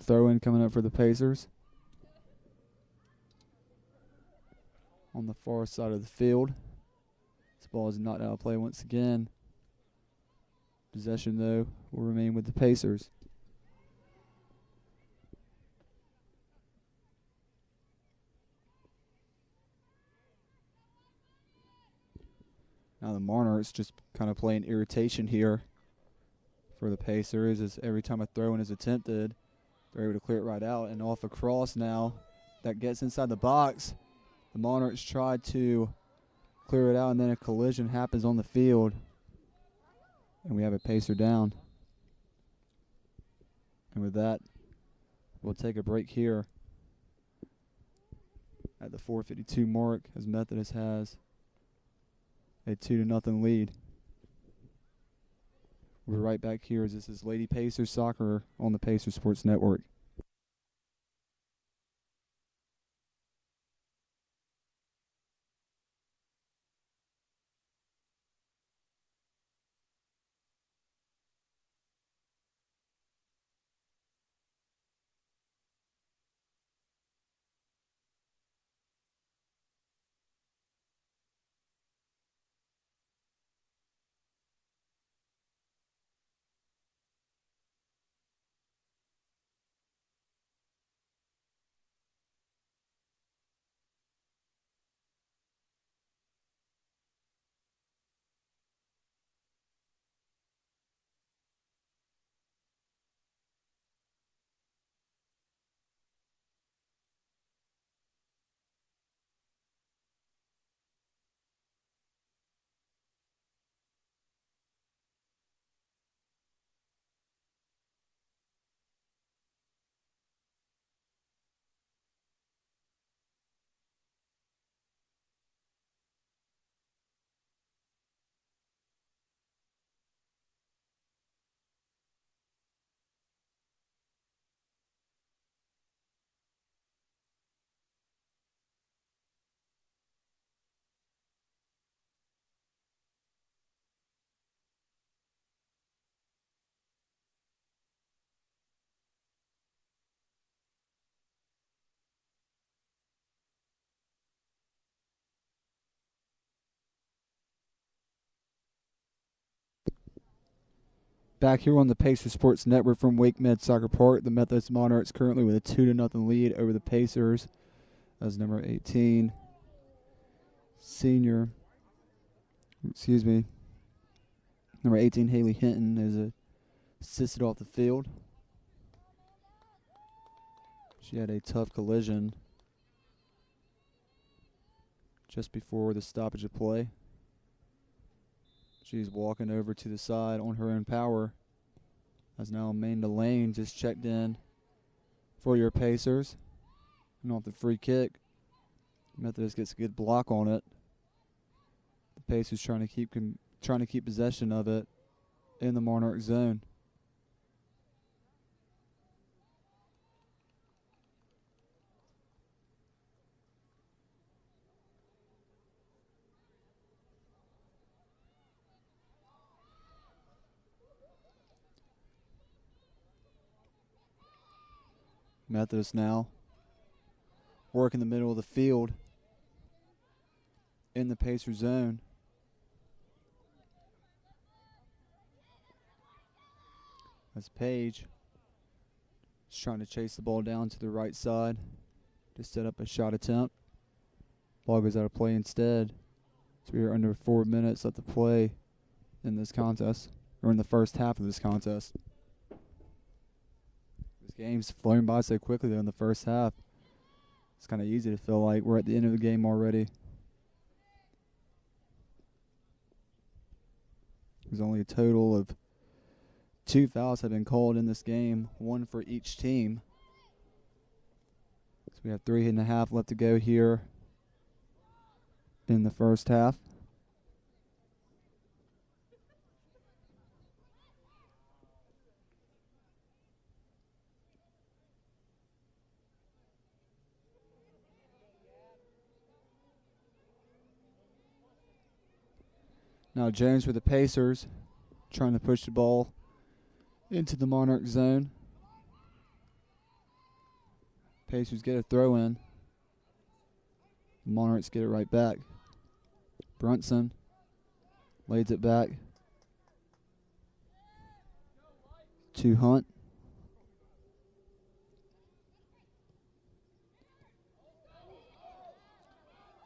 throw-in coming up for the Pacers. On the far side of the field. This ball is knocked out of play once again. Possession, though, will remain with the Pacers. Now the Monarchs just kind of playing irritation here for the Pacers, as every time a throw-in is attempted, they're able to clear it right out. And off a cross now that gets inside the box. The Monarchs tried to clear it out, and then a collision happens on the field. And we have a Pacer down. And with that, we'll take a break here at the 4:52 mark, as Methodist has a 2-0 lead. We're right back here as this is Lady Pacers Soccer on the Pacer Sports Network. Back here on the Pacer Sports Network from Wake Med Soccer Park, the Methodist Monarchs currently with a 2-0 lead over the Pacers. As number 18, number 18, Haley Hinton, is assisted off the field. She had a tough collision just before the stoppage of play. She's walking over to the side on her own power. As now Amanda Lane just checked in for your Pacers. And off the free kick, Methodist gets a good block on it. The Pacers trying to keep possession of it in the Monarch zone. Methodist now work in the middle of the field in the Pacer zone. As Page is trying to chase the ball down to the right side to set up a shot attempt. Ball goes out of play instead. So we are under 4 minutes left to play in this contest, or in the first half of this contest. This game's flown by so quickly though in the first half. It's kind of easy to feel like we're at the end of the game already. There's only a total of 2 fouls have been called in this game, 1 for each team. So we have 3.5 left to go here in the first half. Now Jones for the Pacers, trying to push the ball into the Monarch zone. Pacers get a throw in. Monarchs get it right back. Brunson lays it back to Hunt.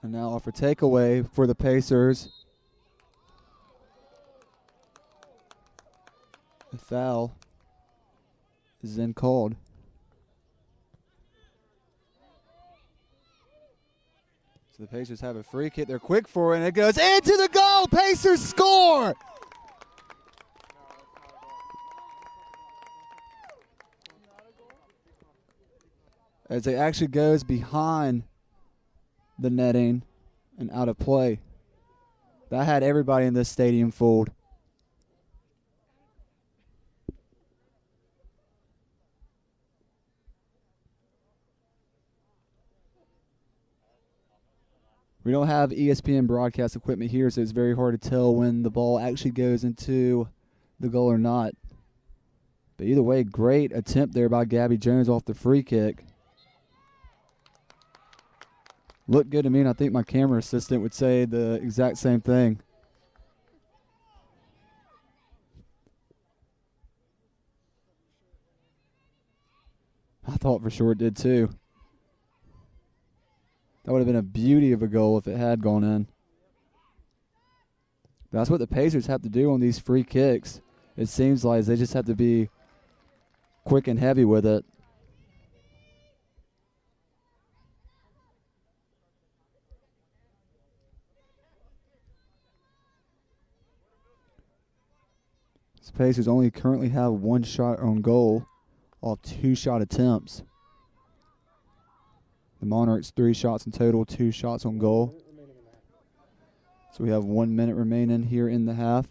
And now off a takeaway for the Pacers. The foul is then called. So the Pacers have a free kick. They're quick for it, and it goes into the goal. Pacers score! As it actually goes behind the netting and out of play. That had everybody in this stadium fooled. We don't have ESPN broadcast equipment here, so it's very hard to tell when the ball actually goes into the goal or not. But either way, great attempt there by Gabby Jones off the free kick. Looked good to me, and I think my camera assistant would say the exact same thing. I thought for sure it did too. That would have been a beauty of a goal if it had gone in. That's what the Pacers have to do on these free kicks. It seems like they just have to be quick and heavy with it. The Pacers only currently have one shot on goal off 2 shot attempts. The Monarchs 3 shots in total, 2 shots on goal. So we have 1 minute remaining here in the half.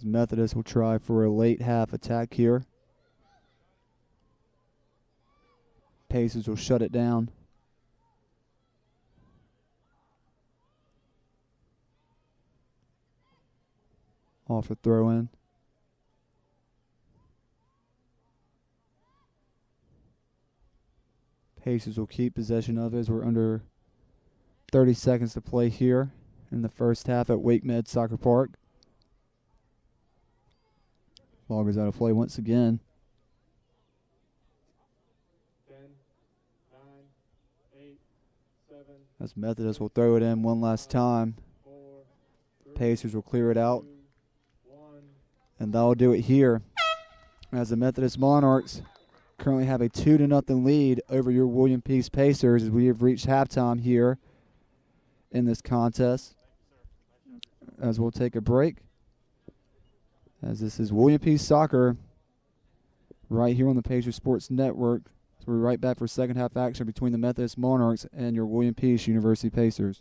Methodist will try for a late half attack here. Pacers will shut it down. Off a throw in. Pacers will keep possession of it as we're under 30 seconds to play here in the first half at Wake Med Soccer Park. Loggers out of play once again. 10, 9, 8, 7. As Methodist will throw it in one last time. 4, 3, Pacers will clear it out. 2, 1. And that'll do it here. As the Methodist Monarchs currently have a 2-0 lead over your William Peace Pacers as we have reached halftime here in this contest. As we'll take a break. As this is William Peace Soccer right here on the Pacers Sports Network. So we're right back for second half action between the Methodist Monarchs and your William Peace University Pacers.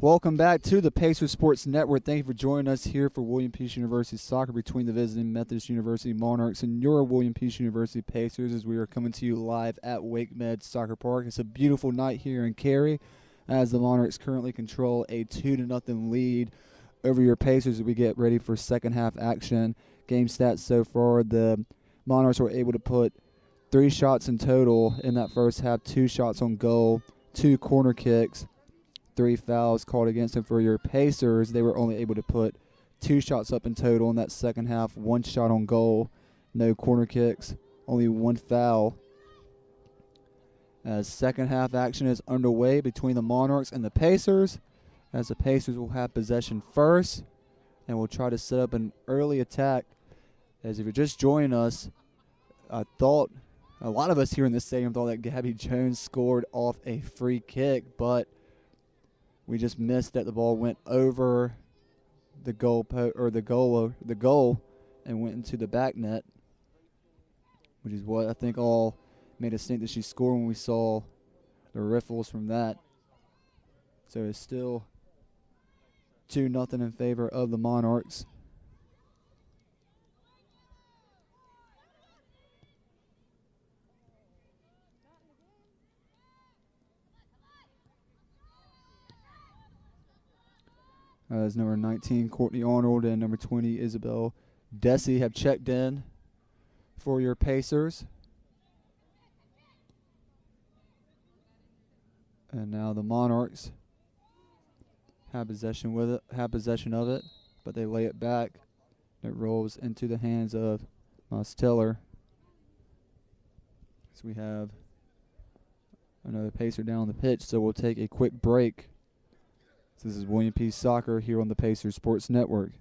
Welcome back to the Pacers Sports Network. Thank you for joining us here for William Peace University soccer between the visiting Methodist University Monarchs and your William Peace University Pacers, as we are coming to you live at Wake Med Soccer Park. It's a beautiful night here in Cary as the Monarchs currently control a 2-0 lead over your Pacers as we get ready for second half action. Game stats so far, the Monarchs were able to put 3 shots in total in that first half, 2 shots on goal, 2 corner kicks, 3 fouls called against them. For your Pacers, they were only able to put 2 shots up in total in that second half, 1 shot on goal, no corner kicks, only 1 foul. As second half action is underway between the Monarchs and the Pacers, as the Pacers will have possession first and will try to set up an early attack. As if you're just joining us, I thought a lot of us here in this stadium thought that Gabby Jones scored off a free kick, but we just missed that the ball went over the goal and went into the back net, which is what I think all made us think that she scored when we saw the riffles from that. So it's still 2-0 in favor of the Monarchs. As number 19, Courtney Arnold, and number 20, Isabel Desi have checked in for your Pacers. And now the Monarchs have possession of it, but they lay it back. It rolls into the hands of Mosteller. So we have another Pacer down the pitch, so we'll take a quick break. This is William Peace Soccer here on the Pacers Sports Network.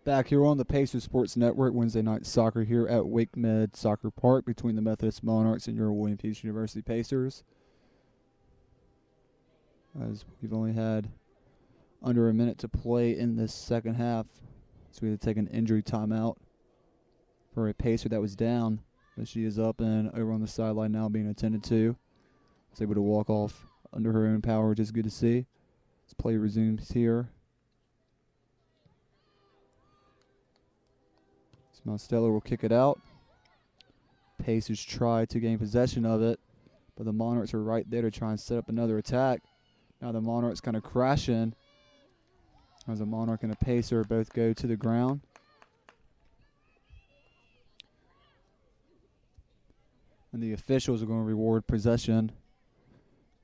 Back here on the Pacers Sports Network, Wednesday night soccer here at Wake Med Soccer Park between the Methodist Monarchs and your William Peace University Pacers. As we've only had under a minute to play in this second half, so we had to take an injury timeout for a Pacer that was down, but she is up and over on the sideline now being attended to. Was able to walk off under her own power, which is good to see. As play resumes here. Mosteller will kick it out. Pacers try to gain possession of it, but the Monarchs are right there to try and set up another attack. Now the Monarchs kind of crashing as a Monarch and a Pacer both go to the ground. And the officials are going to reward possession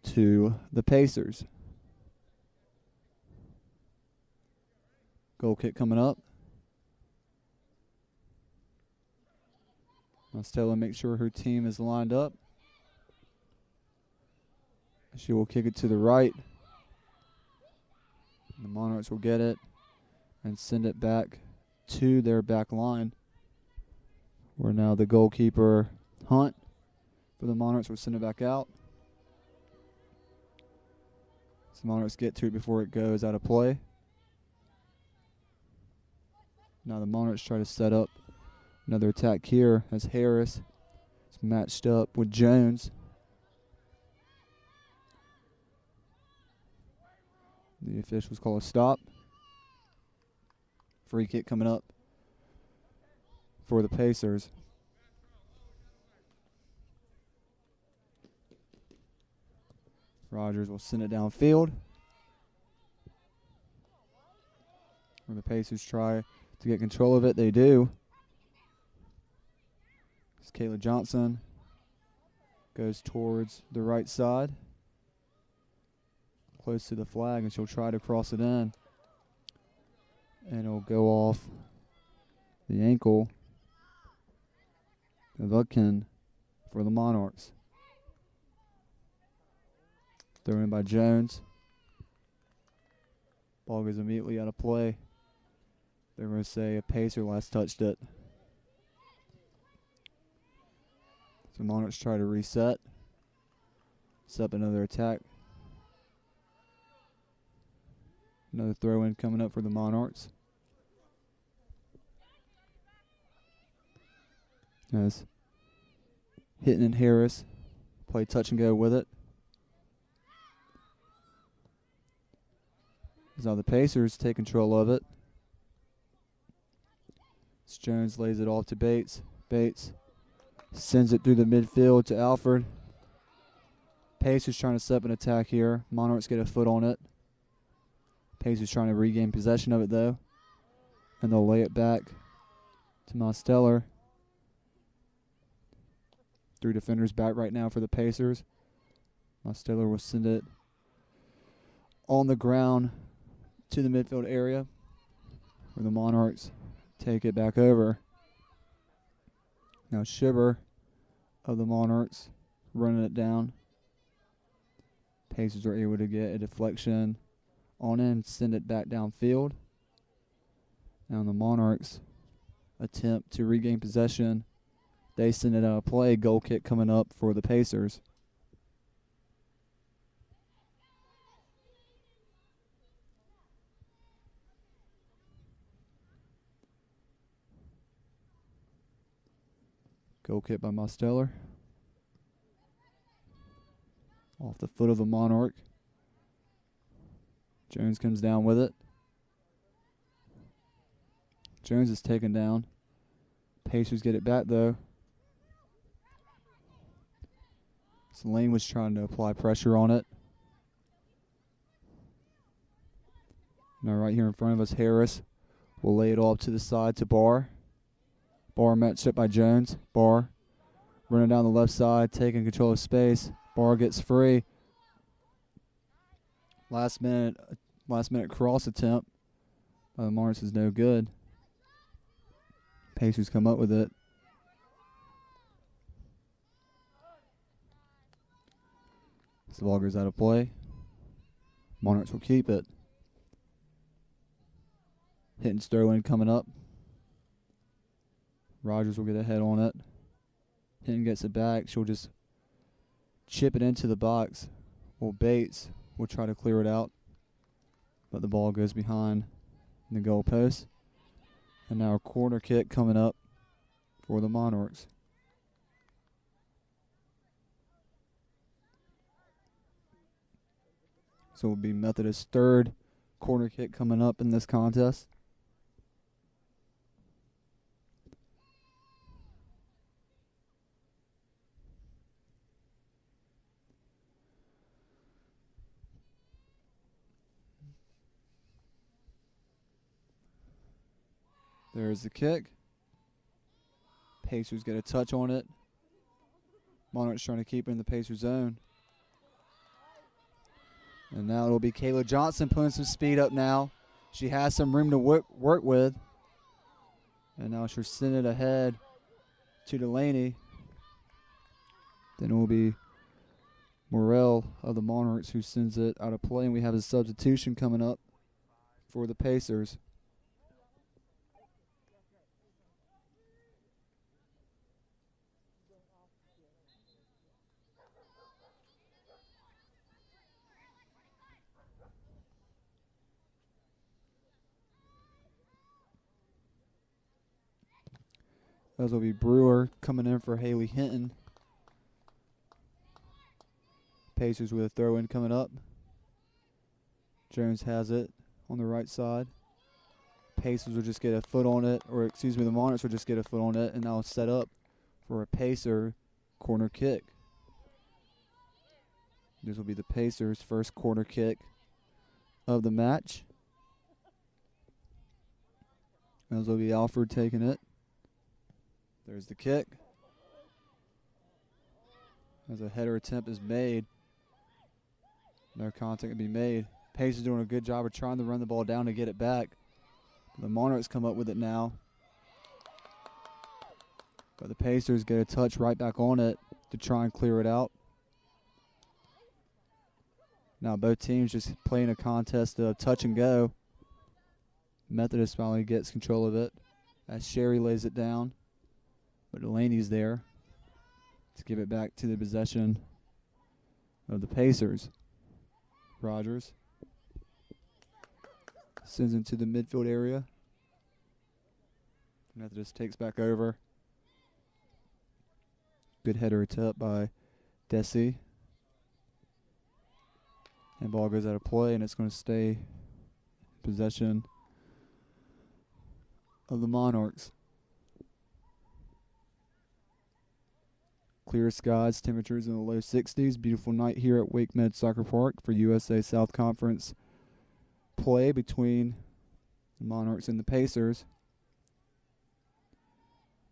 to the Pacers. Goal kick coming up. Stella makes sure her team is lined up. She will kick it to the right. The Monarchs will get it and send it back to their back line, where now the goalkeeper, Hunt, for the Monarchs will send it back out. So the Monarchs get to it before it goes out of play. Now the Monarchs try to set up another attack here as Harris is matched up with Jones. The officials call a stop. Free kick coming up for the Pacers. Rogers will send it downfield, where the Pacers try to get control of it. They do. It's Kayla Johnson Goes towards the right side. Close to the flag, and she'll try to cross it in. And it'll go off the ankle of Utkin for the Monarchs. Thrown in by Jones. Ball goes immediately out of play. They're going to say a Pacer last touched it. So Monarchs try to reset. Set up another attack. Another throw-in coming up for the Monarchs. As Hinton and Harris play touch and go with it. As now the Pacers take control of it. As Jones lays it off to Bates. Bates sends it through the midfield to Alford. Pacers trying to set up an attack here. Monarchs get a foot on it. Pacers trying to regain possession of it though. And they'll lay it back to Mosteller. 3 defenders back right now for the Pacers. Mosteller will send it on the ground to the midfield area where the Monarchs take it back over. Now Schibber of the Monarchs running it down. Pacers are able to get a deflection on in, send it back downfield. Now the Monarchs attempt to regain possession. They send it out of play. Goal kick coming up for the Pacers. Goal kick by Mosteller. Off the foot of the Monarch. Jones comes down with it. Jones is taken down. Pacers get it back though. So Lane was trying to apply pressure on it. Now right here in front of us, Harris will lay it off to the side to Barr. Barr matched up by Jones. Barr running down the left side, taking control of space. Barr gets free. Last minute cross attempt by the Monarchs is no good. Pacers come up with it. The ball goes out of play. Monarchs will keep it. Hinton's throw-in coming up. Rogers will get a head on it. Hinton gets it back. She'll just chip it into the box. Well, Bates will try to clear it out, but the ball goes behind the goal post. And now a corner kick coming up for the Monarchs. So it will be Methodist's third corner kick coming up in this contest. There's the kick. Pacers get a touch on it. Monarchs trying to keep it in the Pacers zone. And now it'll be Kayla Johnson putting some speed up now. She has some room to work with. And now she'll send it ahead to Delaney. Then it will be Morrell of the Monarchs who sends it out of play. And we have a substitution coming up for the Pacers. Those will be Brewer coming in for Haley Hinton. Pacers with a throw-in coming up. Jones has it on the right side. Pacers will just get a foot on it, or excuse me, the Monarchs will just get a foot on it, and now set up for a Pacer corner kick. This will be the Pacers' first corner kick of the match. Those will be Alford taking it. There's the kick. as a header attempt is made. No contact can be made. Pace is doing a good job of trying to run the ball down to get it back. The Monarchs come up with it now. But the Pacers get a touch right back on it to try and clear it out. Now both teams just playing a contest of touch and go. Methodist finally gets control of it as Sherry lays it down. But Delaney's there to give it back to the possession of the Pacers. Rogers sends him to the midfield area. Methodist takes back over. Good header attempt by Desi. And ball goes out of play, and it's going to stay in possession of the Monarchs. Clear skies, temperatures in the low 60s. Beautiful night here at Wake Med Soccer Park for USA South Conference play between the Monarchs and the Pacers.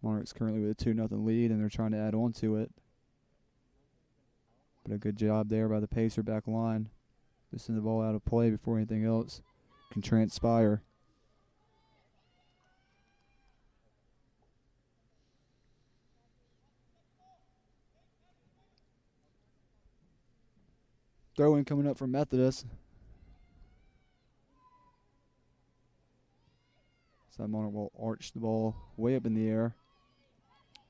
Monarchs currently with a 2-0 lead, and they're trying to add on to it. But a good job there by the Pacer back line. To send the ball out of play before anything else can transpire. Throw-in coming up from Methodist. Side Monarch will arch the ball way up in the air.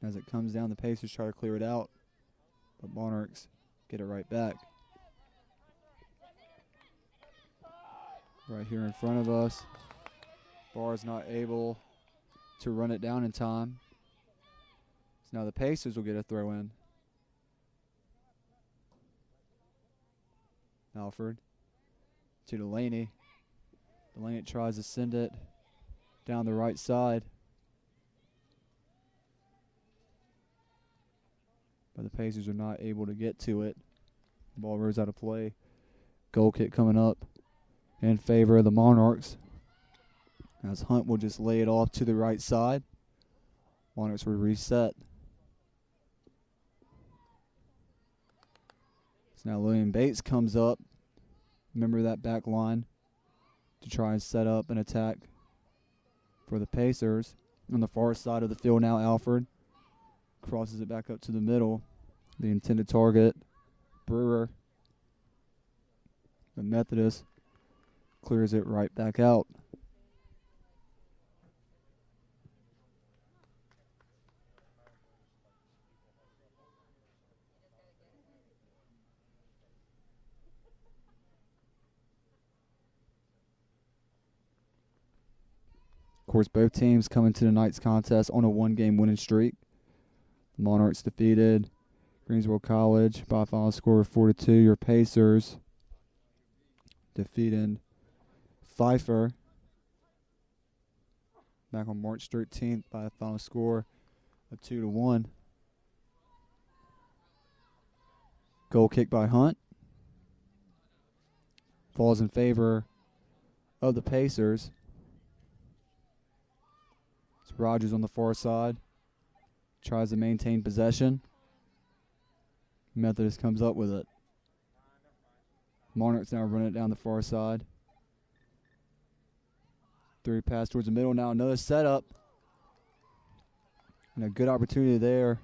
As it comes down, the Pacers try to clear it out, but Monarchs get it right back. Right here in front of us. Barr's not able to run it down in time. So now the Pacers will get a throw in. Alford to Delaney. Delaney tries to send it down the right side. But the Pacers are not able to get to it. The ball rolls out of play. Goal kick coming up in favor of the Monarchs. As Hunt will just lay it off to the right side. Monarchs will reset. So now William Bates comes up. Remember that back line to try and set up an attack for the Pacers. On the far side of the field now, Alford crosses it back up to the middle. The intended target, Brewer. The Methodist clears it right back out. Of course, both teams come into tonight's contest on a one-game winning streak. The Monarchs defeated Greensboro College by a final score of 4-2. Your Pacers defeating Pfeiffer back on March 13th by a final score of 2-1. Goal kick by Hunt. Falls in favor of the Pacers. It's Rogers on the far side. Tries to maintain possession. Methodist comes up with it. Monarchs now running it down the far side. Three pass towards the middle. Now another setup. And a good opportunity there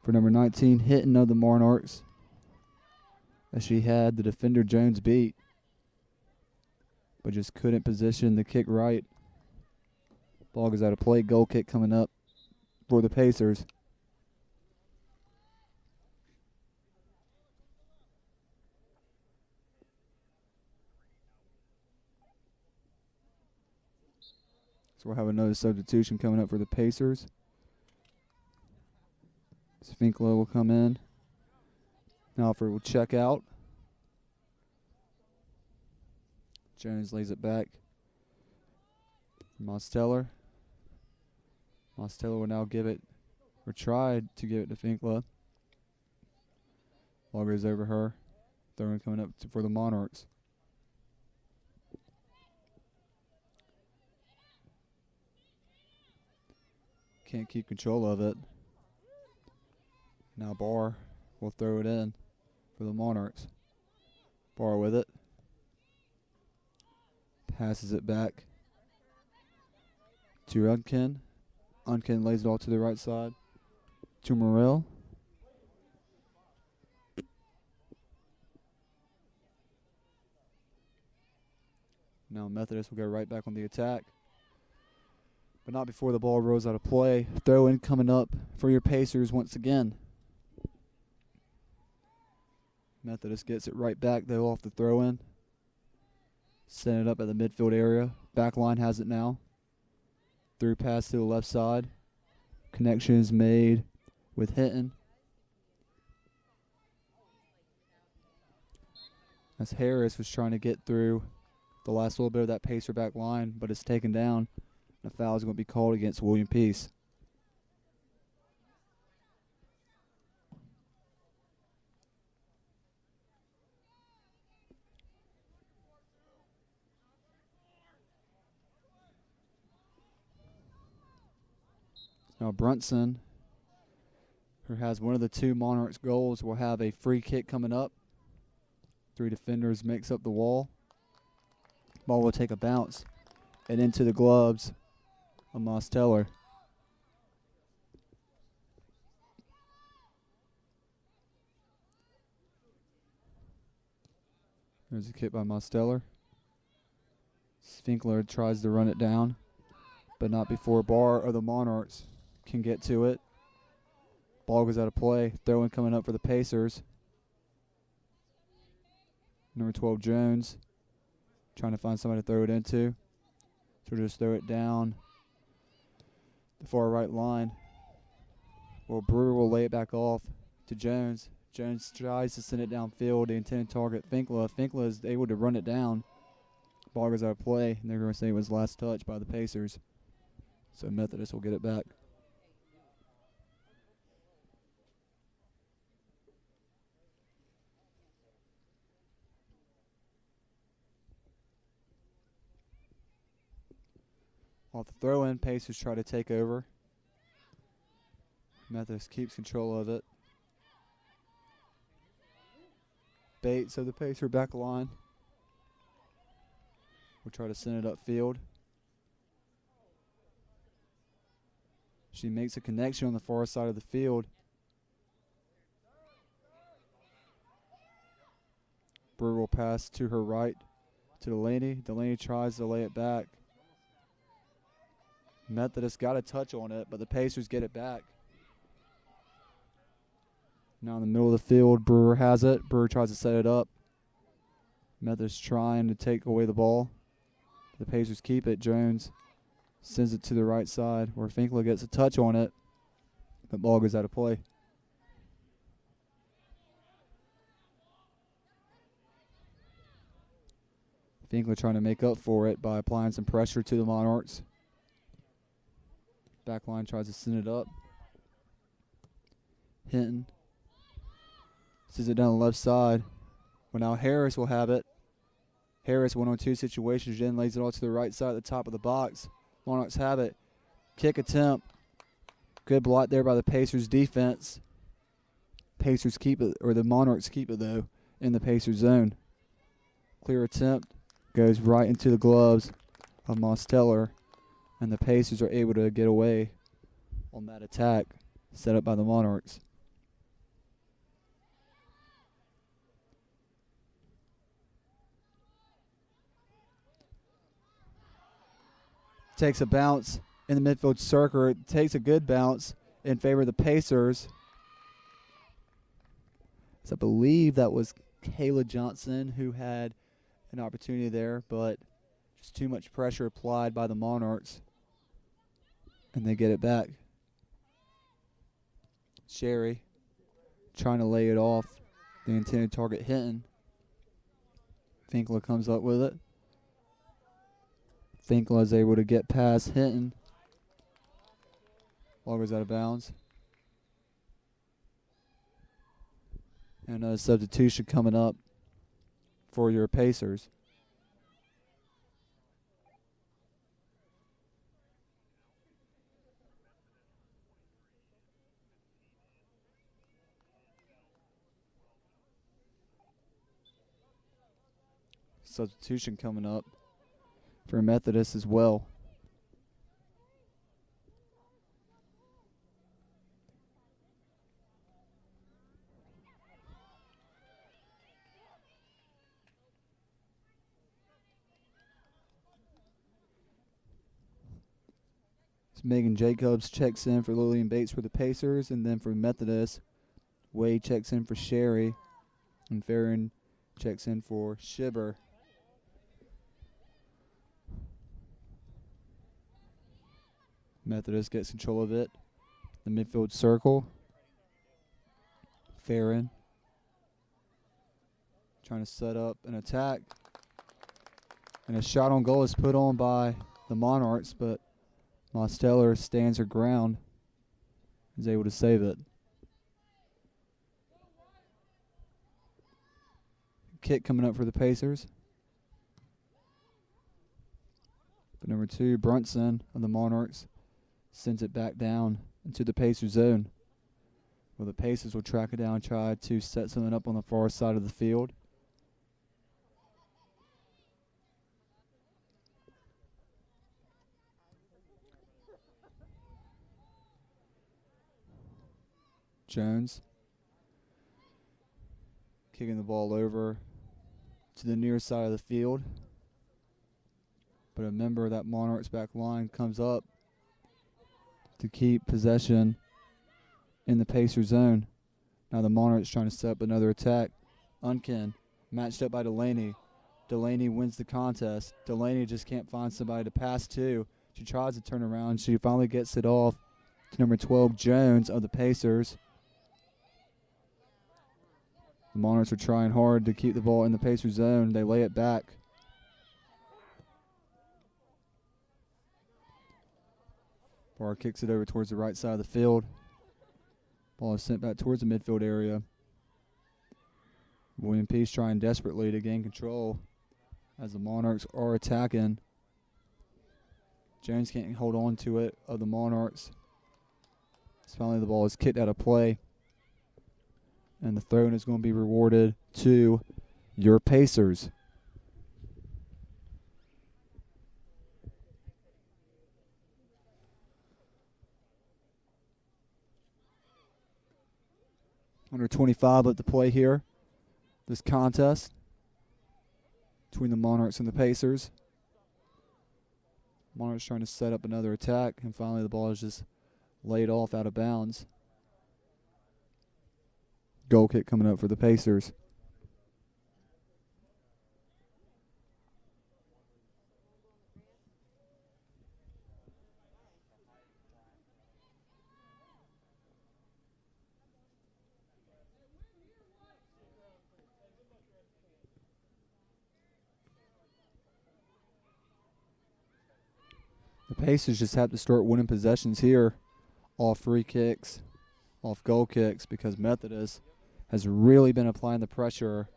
for number 19 hitting of the Monarchs. As she had the defender Jones beat. But just couldn't position the kick right. Ball goes out of play. Goal kick coming up for the Pacers. So we'll have another substitution coming up for the Pacers. Svinkla will come in. Alfred will check out. Jones lays it back. Mosteller. Mosteller will now give it, or tried to give it to Finkla. Ball goes over her. Throw-in coming up for the Monarchs. Can't keep control of it. Now Barr will throw it in for the Monarchs. Barr with it. Passes it back to Unkin. Unkin lays it all to the right side to Morrell. Now Methodist will go right back on the attack, but not before the ball rolls out of play. Throw in coming up for your Pacers once again. Methodist gets it right back though off the throw in. Send it up at the midfield area. Back line has it now. Through pass to the left side. Connection is made with Hinton. As Harris was trying to get through the last little bit of that Pacer back line, but it's taken down. A foul is going to be called against William Peace. Now Brunson, who has one of the two Monarchs goals, will have a free kick coming up. 3 defenders makes up the wall. Ball will take a bounce and into the gloves of Mosteller. There's a kick by Mosteller. Finkler tries to run it down, but not before Barr of the Monarchs can get to it. Ball goes out of play. Throw-in coming up for the Pacers. Number 12, Jones, trying to find somebody to throw it into. So just throw it down the far right line. Well, Brewer will lay it back off to Jones. Jones tries to send it downfield. The intended target, Finkler. Finkler is able to run it down. Ball goes out of play, and they're going to say it was last touch by the Pacers. So Methodist will get it back. Off the throw-in, Pacers try to take over. Methodist keeps control of it. Bates of the Pacer back line will try to send it upfield. She makes a connection on the far side of the field. Brewer will pass to her right to Delaney. Delaney tries to lay it back. Methodist got a touch on it, but the Pacers get it back. Now in the middle of the field, Brewer has it. Brewer tries to set it up. Methodist trying to take away the ball. The Pacers keep it. Jones sends it to the right side where Finkler gets a touch on it. The ball goes out of play. Finkler trying to make up for it by applying some pressure to the Monarchs. Backline tries to send it up. Hinton sends it down the left side. Well, now Harris will have it. Harris 1-on-2 situations, then lays it all to the right side at the top of the box. Monarchs have it. Kick attempt. Good block there by the Pacers defense. Pacers keep it, or the Monarchs keep it though, in the Pacers zone. Clear attempt goes right into the gloves of Mosteller, and the Pacers are able to get away on that attack set up by the Monarchs. Takes a bounce in the midfield circle. It takes a good bounce in favor of the Pacers. So I believe that was Kayla Johnson who had an opportunity there, but just too much pressure applied by the Monarchs, and they get it back. Sherry trying to lay it off the intended target, Hinton. Finkler comes up with it. Finkler is able to get past Hinton. Ball goes out of bounds. And a substitution coming up for your Pacers. Substitution coming up for Methodist as well. Megan Jacobs checks in for Lillian Bates for the Pacers, and then for Methodist, Wade checks in for Sherry, and Farron checks in for Shibber. Methodist gets control of it. The midfield circle. Farron trying to set up an attack. And a shot on goal is put on by the Monarchs, but Mosteller stands her ground, is able to save it. Kick coming up for the Pacers. But number 2, Brunson of the Monarchs, sends it back down into the Pacers zone. Well, the Pacers will track it down and try to set something up on the far side of the field. Jones kicking the ball over to the near side of the field. But a member of that Monarchs back line comes up to keep possession in the Pacer zone. Now the Monarchs trying to set up another attack. Unkin matched up by Delaney. Delaney wins the contest. Delaney just can't find somebody to pass to. She tries to turn around. She finally gets it off to number 12, Jones of the Pacers. The Monarchs are trying hard to keep the ball in the Pacers zone. They lay it back. Barr kicks it over towards the right side of the field. Ball is sent back towards the midfield area. William Peace trying desperately to gain control as the Monarchs are attacking. Jones can't hold on to it of the Monarchs. Finally, the ball is kicked out of play. And the throw-in is going to be rewarded to your Pacers. Under 25 at the play here. This contest between the Monarchs and the Pacers. Monarchs trying to set up another attack, and finally the ball is just laid off out of bounds. Goal kick coming up for the Pacers. The Pacers just have to start winning possessions here off free kicks, off goal kicks, because Methodist has really been applying the pressure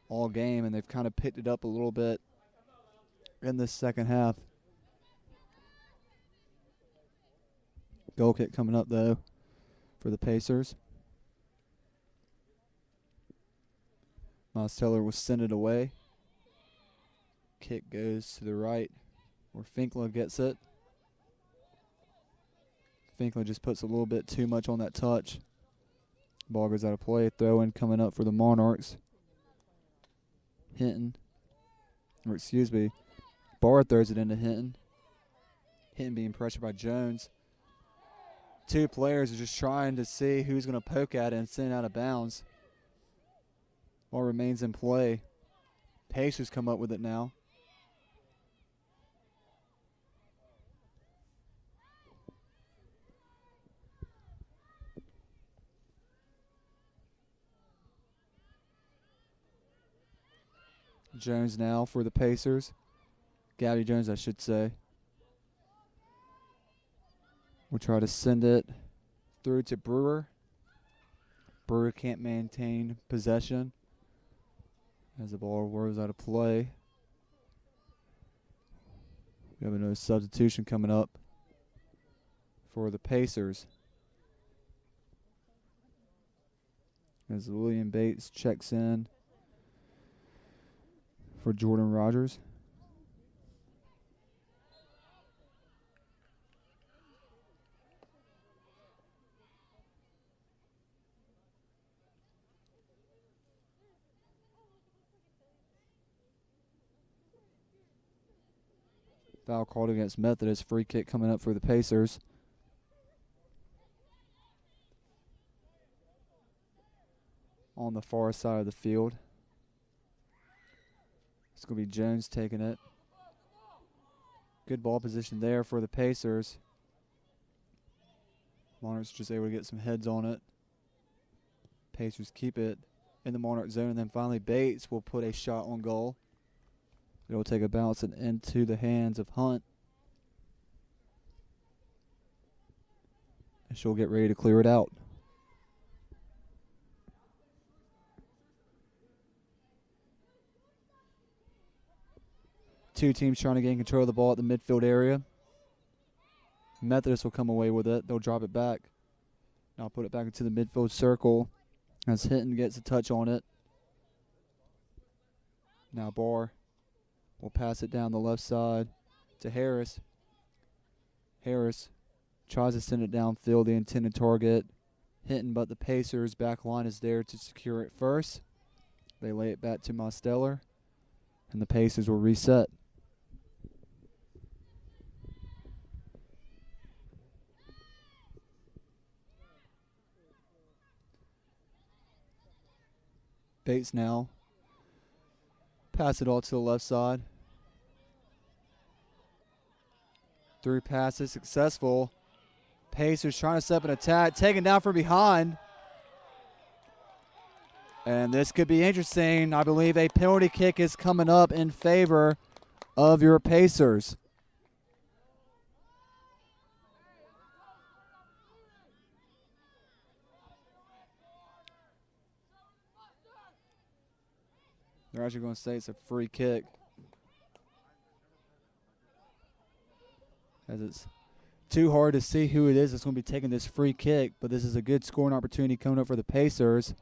all game, and they've kind of picked it up a little bit in this second half. Goal kick coming up, though, for the Pacers. Miles Teller will send it away. Kick goes to the right, where Finkler gets it. Finkler just puts a little bit too much on that touch. Ball goes out of play. Throw-in coming up for the Monarchs. Barr throws it into Hinton. Hinton being pressured by Jones. Two players are just trying to see who's going to poke at it and send it out of bounds. Ball remains in play. Pacers come up with it now. Jones now for the Pacers. Gabby Jones, I should say. We'll try to send it through to Brewer. Brewer can't maintain possession as the ball whirls out of play. We have another substitution coming up for the Pacers, as William Bates checks in for Jordan Rogers. Foul called against Methodist. Free kick coming up for the Pacers. On the far side of the field. It's going to be Jones taking it. Good ball position there for the Pacers. Monarchs just able to get some heads on it. Pacers keep it in the Monarch zone, and then finally Bates will put a shot on goal. It'll take a bounce and into the hands of Hunt. And she'll get ready to clear it out. Two teams trying to gain control of the ball at the midfield area. Methodist will come away with it. They'll drop it back. Now put it back into the midfield circle as Hinton gets a touch on it. Now Barr will pass it down the left side to Harris. Harris tries to send it downfield, the intended target. Hinton, but the Pacers' back line is there to secure it first. They lay it back to Mosteller, and the Pacers will reset. Bates now. Pass it all to the left side. 3 passes successful. Pacers trying to set up an attack. Taken down from behind. And this could be interesting. I believe a penalty kick is coming up in favor of your Pacers. They're actually going to say it's a free kick, as it's too hard to see who it is that's going to be taking this free kick, but this is a good scoring opportunity coming up for the Pacers,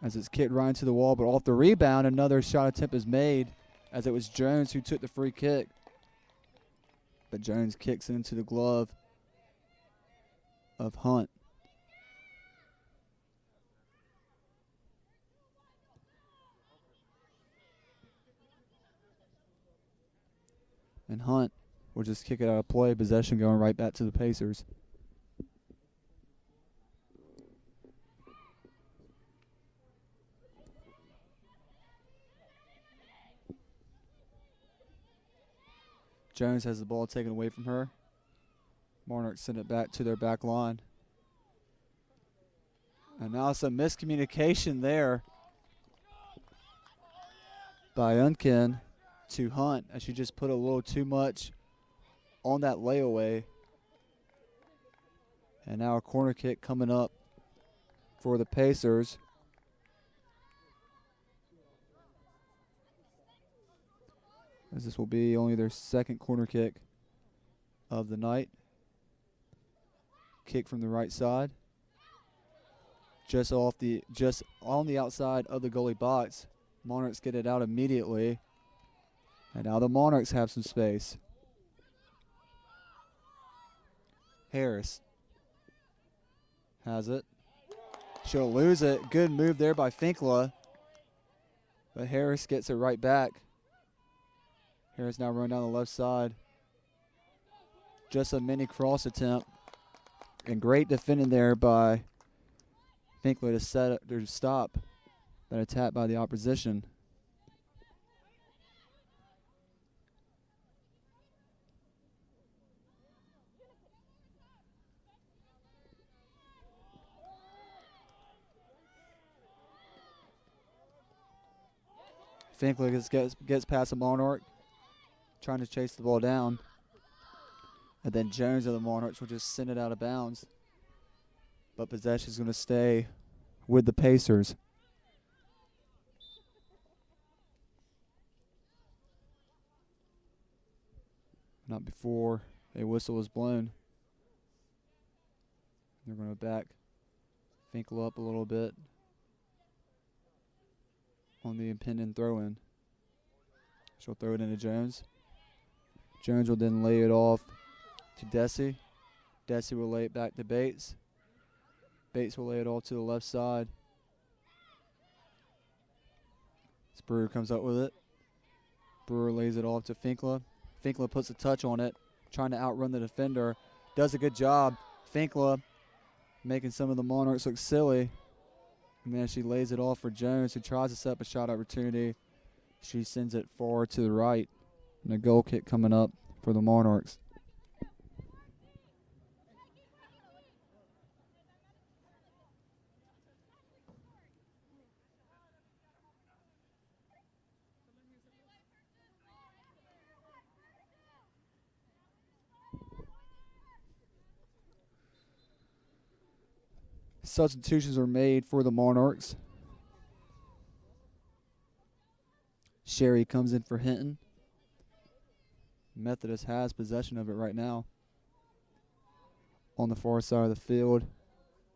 as it's kicked right into the wall, but off the rebound, another shot attempt is made, as it was Jones who took the free kick, but Jones kicks it into the glove of Hunt. And Hunt will just kick it out of play. Possession going right back to the Pacers. Jones has the ball taken away from her. Monarchs send it back to their back line. And now some miscommunication there by Unkin to Hunt, as she just put a little too much on that layaway. And now a corner kick coming up for the Pacers. As this will be only their second corner kick of the night. Kick from the right side. Just on the outside of the goalie box. Monarchs get it out immediately. And now the Monarchs have some space. Harris has it. She'll lose it. Good move there by Finkla. But Harris gets it right back. Harris now running down the left side. Just a mini cross attempt. And great defending there by Finkla to stop that attack by the opposition. Finkler gets past the Monarch, trying to chase the ball down. And then Jones of the Monarchs will just send it out of bounds. But possession is going to stay with the Pacers. Not before a whistle is blown. They're going to back Finkel up a little bit on the impending throw-in. She'll throw it into Jones. Jones will then lay it off to Desi. Desi will lay it back to Bates. Bates will lay it all to the left side. Brewer comes up with it. Brewer lays it off to Finkler. Finkler puts a touch on it, trying to outrun the defender. Does a good job. Finkler making some of the Monarchs look silly. And then she lays it off for Jones, who tries to set up a shot opportunity. She sends it far to the right. And a goal kick coming up for the Monarchs. Substitutions are made for the Monarchs. Sherry comes in for Hinton. Methodist has possession of it right now. On the far side of the field,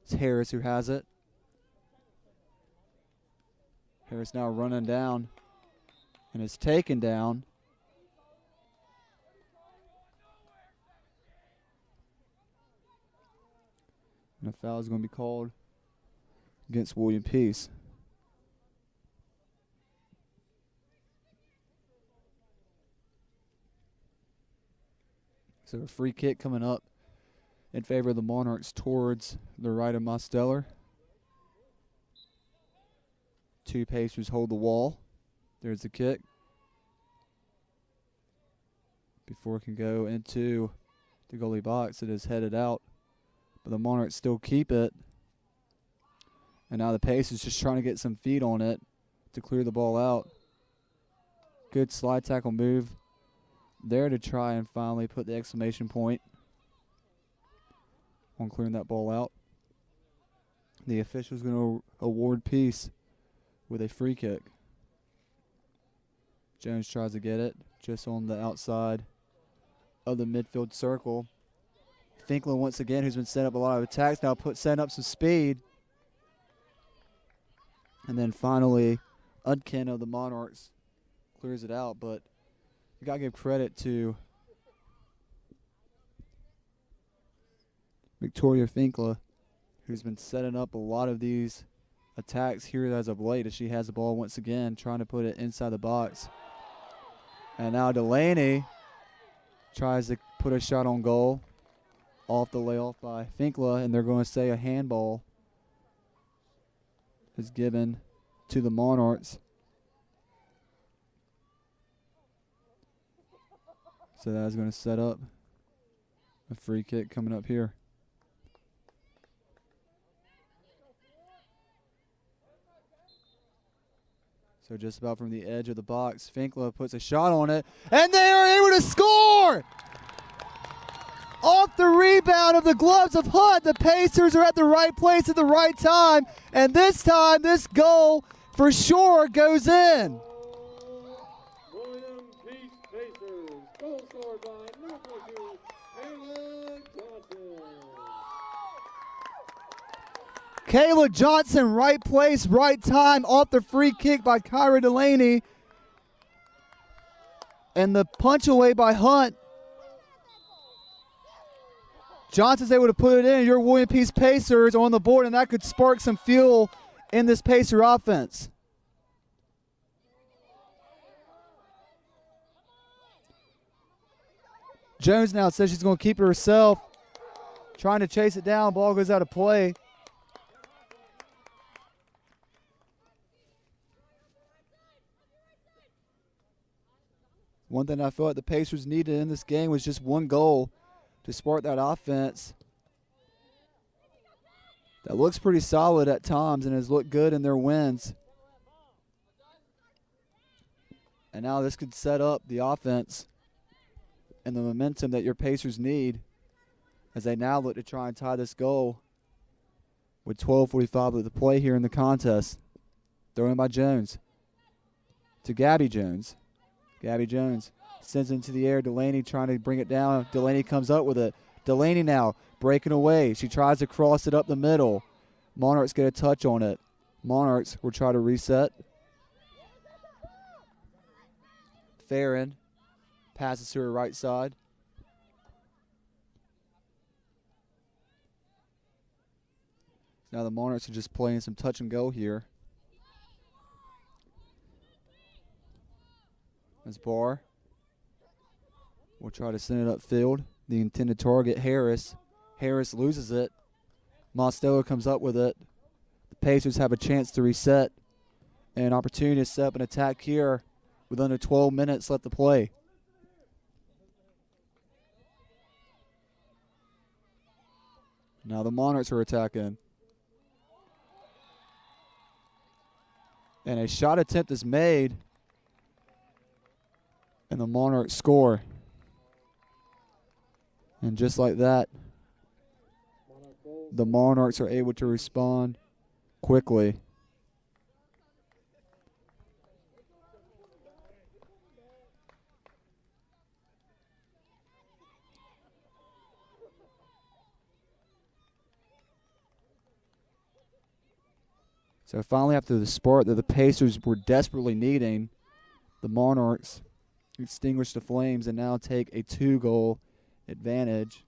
it's Harris who has it. Harris now running down and is taken down. And a foul is going to be called against William Peace. So a free kick coming up in favor of the Monarchs towards the right of Mosteller. Two Pacers hold the wall. There's the kick. Before it can go into the goalie box, it is headed out. But the Monarchs still keep it. And now the Pacers just trying to get some feet on it to clear the ball out. Good slide tackle move there to try and finally put the exclamation point on clearing that ball out. The official's going to award Peace with a free kick. Jones tries to get it just on the outside of the midfield circle. Finkler once again, who's been setting up a lot of attacks, now setting up some speed. And then finally, Udkin of the Monarchs clears it out, but you got to give credit to Victoria Finkler, who's been setting up a lot of these attacks here as of late, as she has the ball once again, trying to put it inside the box. And now Delaney tries to put a shot on goal off the layoff by Finkler, and they're going to say a handball is given to the Monarchs. So that's going to set up a free kick coming up here. So just about from the edge of the box, Finkler puts a shot on it, and they are able to score! Off the rebound of the gloves of Hunt, the Pacers are at the right place at the right time, and this time this goal for sure goes in. William Peace Pacers, goal scored by number 42, Kayla Johnson. Kayla Johnson, right place, right time, off the free kick by Kyra Delaney. And the punch away by Hunt. Johnson's able to put it in. Your William Peace Pacers on the board, and that could spark some fuel in this Pacer offense. Jones now says she's going to keep it herself. Trying to chase it down. Ball goes out of play. One thing I felt like the Pacers needed in this game was just one goal to spark that offense. That looks pretty solid at times and has looked good in their wins. And now this could set up the offense and the momentum that your Pacers need as they now look to try and tie this goal with 12:45 left to play here in the contest. Thrown by Jones to Gabby Jones. Gabby Jones sends it into the air. Delaney trying to bring it down. Delaney comes up with it. Delaney now breaking away. She tries to cross it up the middle. Monarchs get a touch on it. Monarchs will try to reset. Farron passes to her right side. Now the Monarchs are just playing some touch and go here. As Barr will try to send it upfield. The intended target, Harris. Harris loses it. Mostello comes up with it. The Pacers have a chance to reset. An opportunity to set up an attack here with under 12 minutes left to play. Now the Monarchs are attacking. And a shot attempt is made. And the Monarchs score. And just like that, the Monarchs are able to respond quickly. So finally, after the spark that the Pacers were desperately needing, the Monarchs extinguish the flames and now take a 2-goal advantage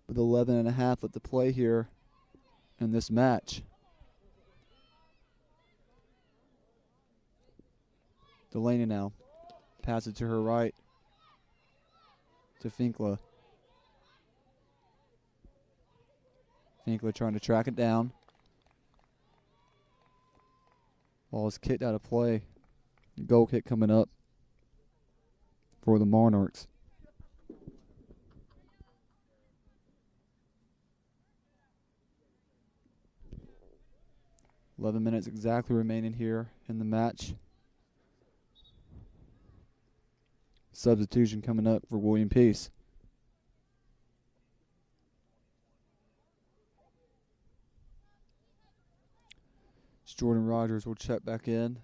with 11 and a half left to play here in this match. Delaney now passes it to her right to Finkler. Finkler trying to track it down. Ball is kicked out of play. Goal kick coming up for the Monarchs. $11 minutes exactly remaining here in the match. Substitution coming up for William Peace. Jordan Rogers will check back in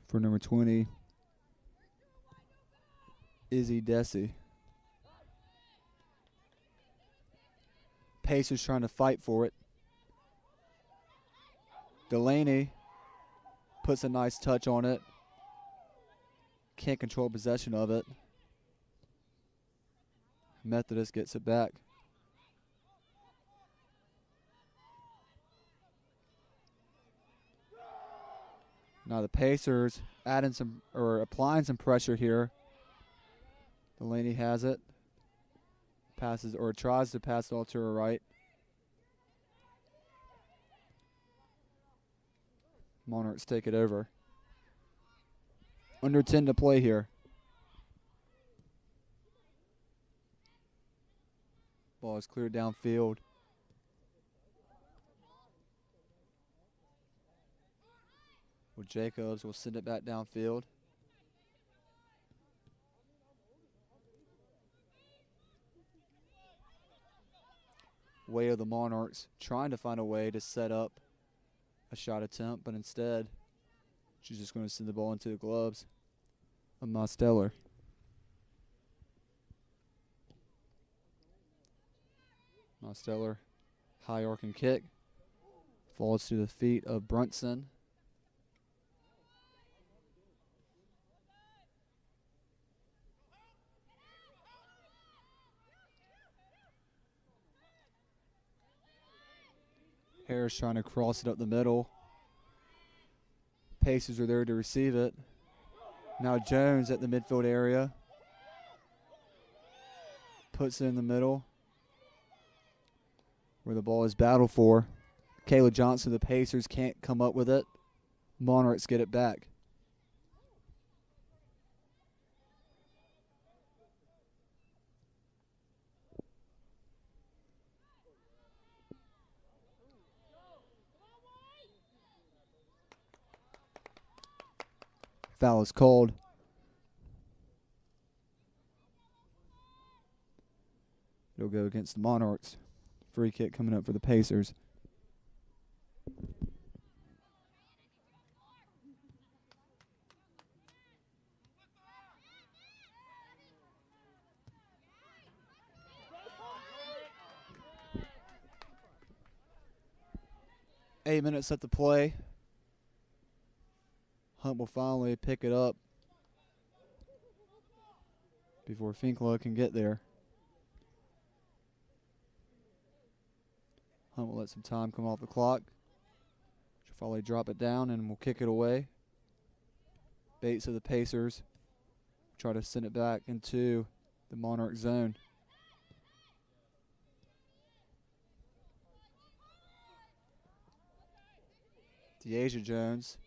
for number 20, Izzy Desi. Pacers trying to fight for it. Delaney puts a nice touch on it. Can't control possession of it. Methodist gets it back. Now the Pacers adding some or applying some pressure here. Delaney has it. Passes or tries to pass it all to her right. Monarchs take it over. Under 10 to play here. Ball is cleared downfield. Well, Jacobs will send it back downfield. Way of the Monarchs trying to find a way to set up a shot attempt, but instead she's just going to send the ball into the gloves of Mosteller. Mosteller, high arcing kick, falls to the feet of Brunson. Harris trying to cross it up the middle. Pacers are there to receive it. Now Jones at the midfield area. Puts it in the middle where the ball is battled for. Kayla Johnson, the Pacers can't come up with it. Monarchs get it back. Foul is called. It'll go against the Monarchs. Free kick coming up for the Pacers. Eight minutes left to play. Hunt will finally pick it up before Finkla can get there. Hunt will let some time come off the clock. She'll finally drop it down and will kick it away. Bates of the Pacers try to send it back into the Monarch zone. Deasia Jones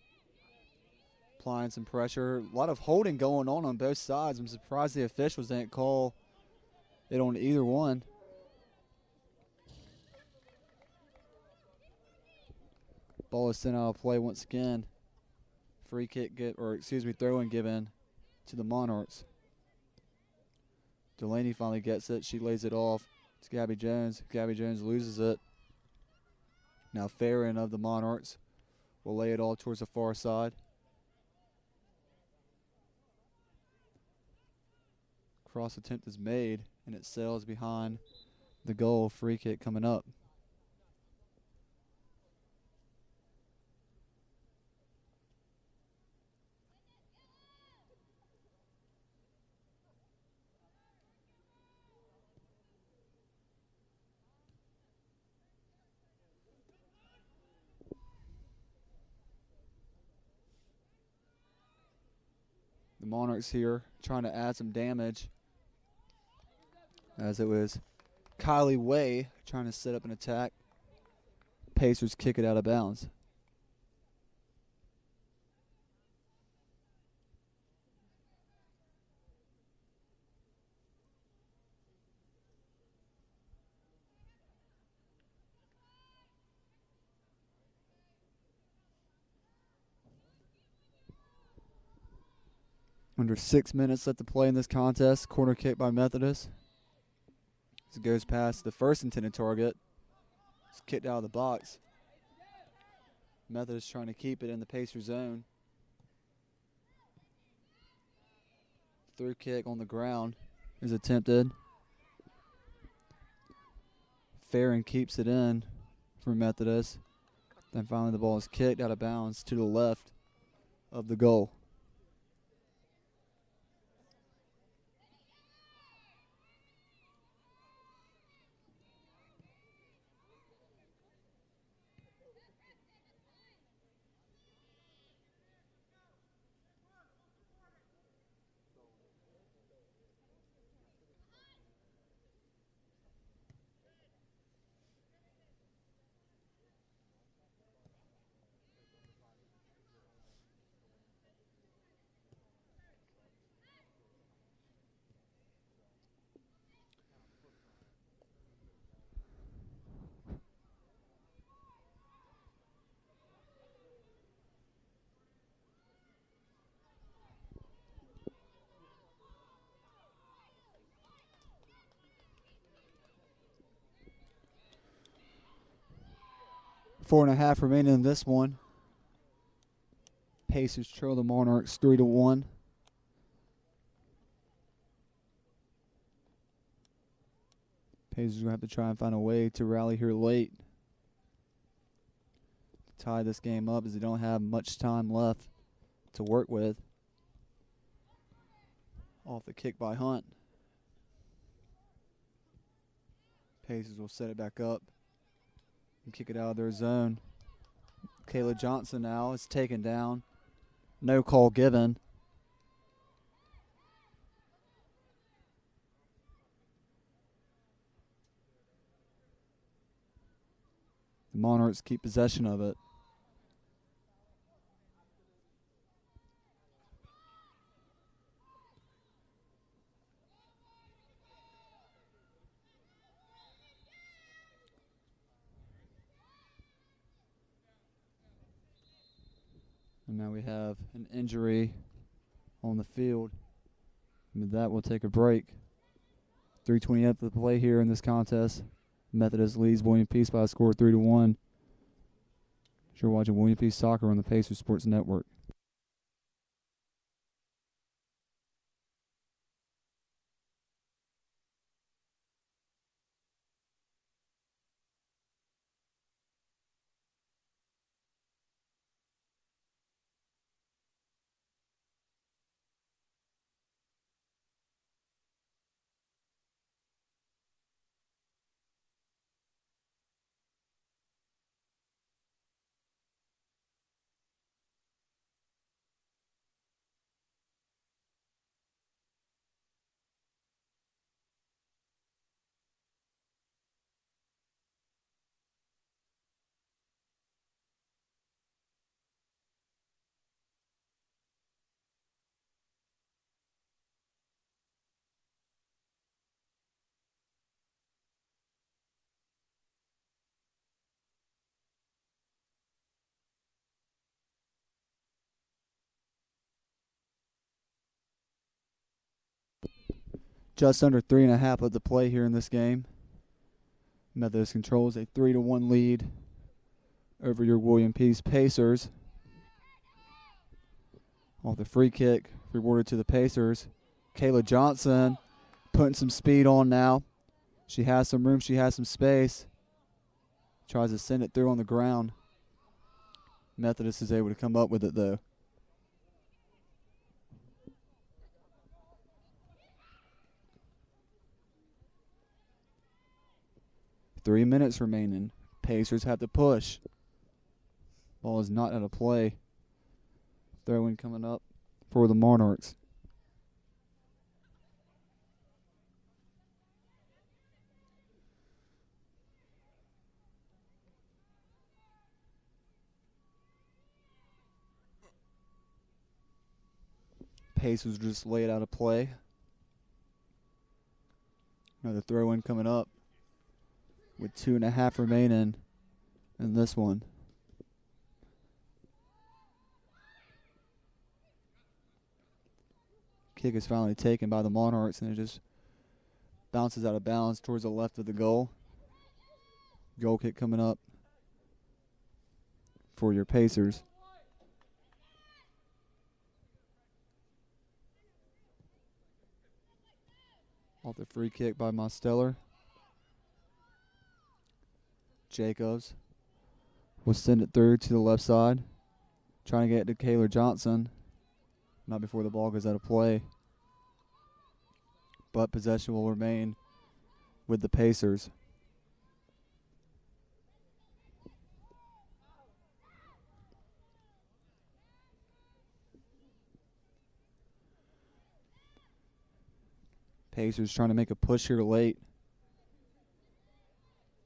applying some pressure. A lot of holding going on both sides. I'm surprised the officials didn't call it on either one. Ball is sent out of play once again. Free kick throw-in given to the Monarchs. Delaney finally gets it. She lays it off to Gabby Jones. Gabby Jones loses it. Now Farron of the Monarchs will lay it all towards the far side. Cross attempt is made, and it sails behind the goal. Free kick coming up. The Monarchs here trying to add some damage, as it was Kylie Way trying to set up an attack. Pacers kick it out of bounds. Under 6 minutes left to play in this contest. Corner kick by Methodist. As it goes past the first intended target. It's kicked out of the box. Methodist trying to keep it in the Pacer zone. Through kick on the ground is attempted. Farron keeps it in for Methodist. Then finally the ball is kicked out of bounds to the left of the goal. Four and a half remaining in this one. Pacers trail the Monarchs 3-1. Pacers will have to try and find a way to rally here late to tie this game up, as they don't have much time left to work with. Off the kick by Hunt. Pacers will set it back up and kick it out of their zone. Kayla Johnson now is taken down. No call given. The Monarchs keep possession of it. And now we have an injury on the field. And with that, we'll take a break. 3:20 to play here in this contest. Methodist leads William Peace by a score of 3-1. You're watching William Peace Soccer on the Pacers Sports Network. Just under 3.5 of the play here in this game. Methodist controls a 3-1 lead over your William Peace Pacers. Off the free kick, rewarded to the Pacers. Kayla Johnson putting some speed on now. She has some room, she has some space. Tries to send it through on the ground. Methodist is able to come up with it though. Three minutes remaining. Pacers have to push. Ball is not out of play. Throw-in coming up for the Monarchs. Pacers just laid out of play. Another throw-in coming up with 2.5 remaining in this one. Kick is finally taken by the Monarchs, and it just bounces out of bounds towards the left of the goal. Goal kick coming up for your Pacers. Off the free kick by Mosteller. Jacobs will send it through to the left side. Trying to get it to Kayla Johnson. Not before the ball goes out of play. But possession will remain with the Pacers. Pacers trying to make a push here late.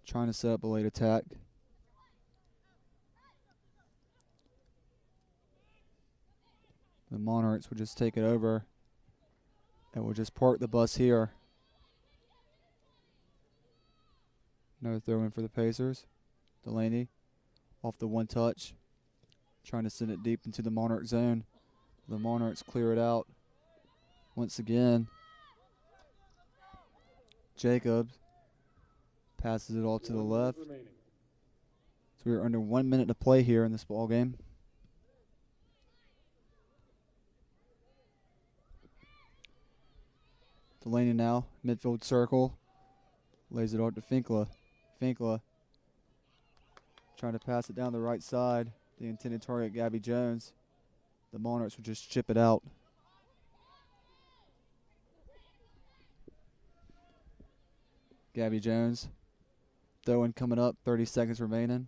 Trying to set up a late attack. The Monarchs will just take it over. And we'll just park the bus here. Another throw in for the Pacers. Delaney off the one touch. Trying to send it deep into the Monarch zone. The Monarchs clear it out. Once again. Jacobs passes it all to the left. So we are under 1 minute to play here in this ball game. Delaney now, midfield circle. Lays it out to Finkla. Finkla trying to pass it down the right side. The intended target, Gabby Jones. The Monarchs will just chip it out. Gabby Jones. Throw-in coming up, 30 seconds remaining.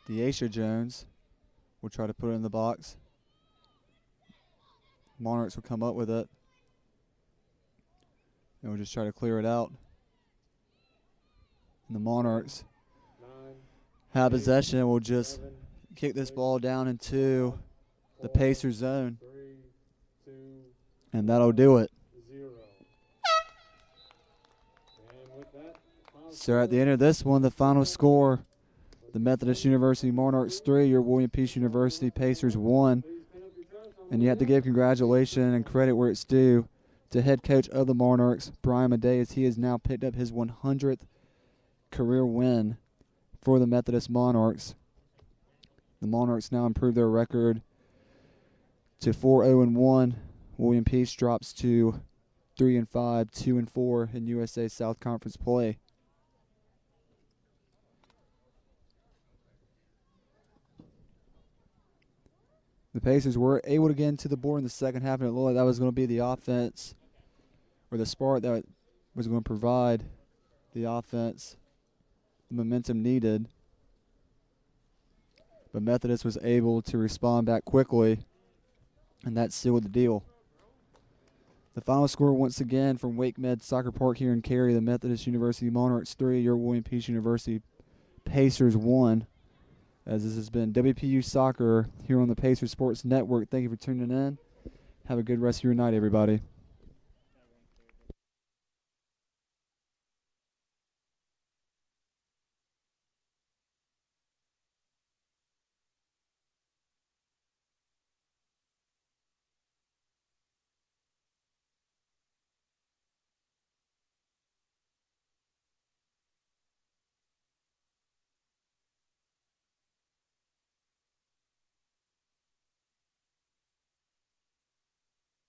Deasia Jones will try to put it in the box. Monarchs will come up with it. And we'll just try to clear it out. And the Monarchs have possession and will just kick this ball down into the Pacers zone. And that'll do it. So at the end of this one, the final score, the Methodist University Monarchs 3, your William Peace University Pacers 1. And you have to give congratulations and credit where it's due to head coach of the Monarchs, Brian Madej, as he has now picked up his 100th career win for the Methodist Monarchs. The Monarchs now improve their record to 4-0-1. William Peace drops to 3-5, 2-4 in USA South Conference play. The Pacers were able to get into the board in the second half, and it looked like that was going to be the offense or the spark that was going to provide the offense the momentum needed. But Methodist was able to respond back quickly, and that sealed the deal. The final score once again from Wake Med Soccer Park here in Cary, the Methodist University Monarchs 3, your William Peace University Pacers 1. As this has been WPU Soccer here on the Pacers Sports Network. Thank you for tuning in. Have a good rest of your night, everybody.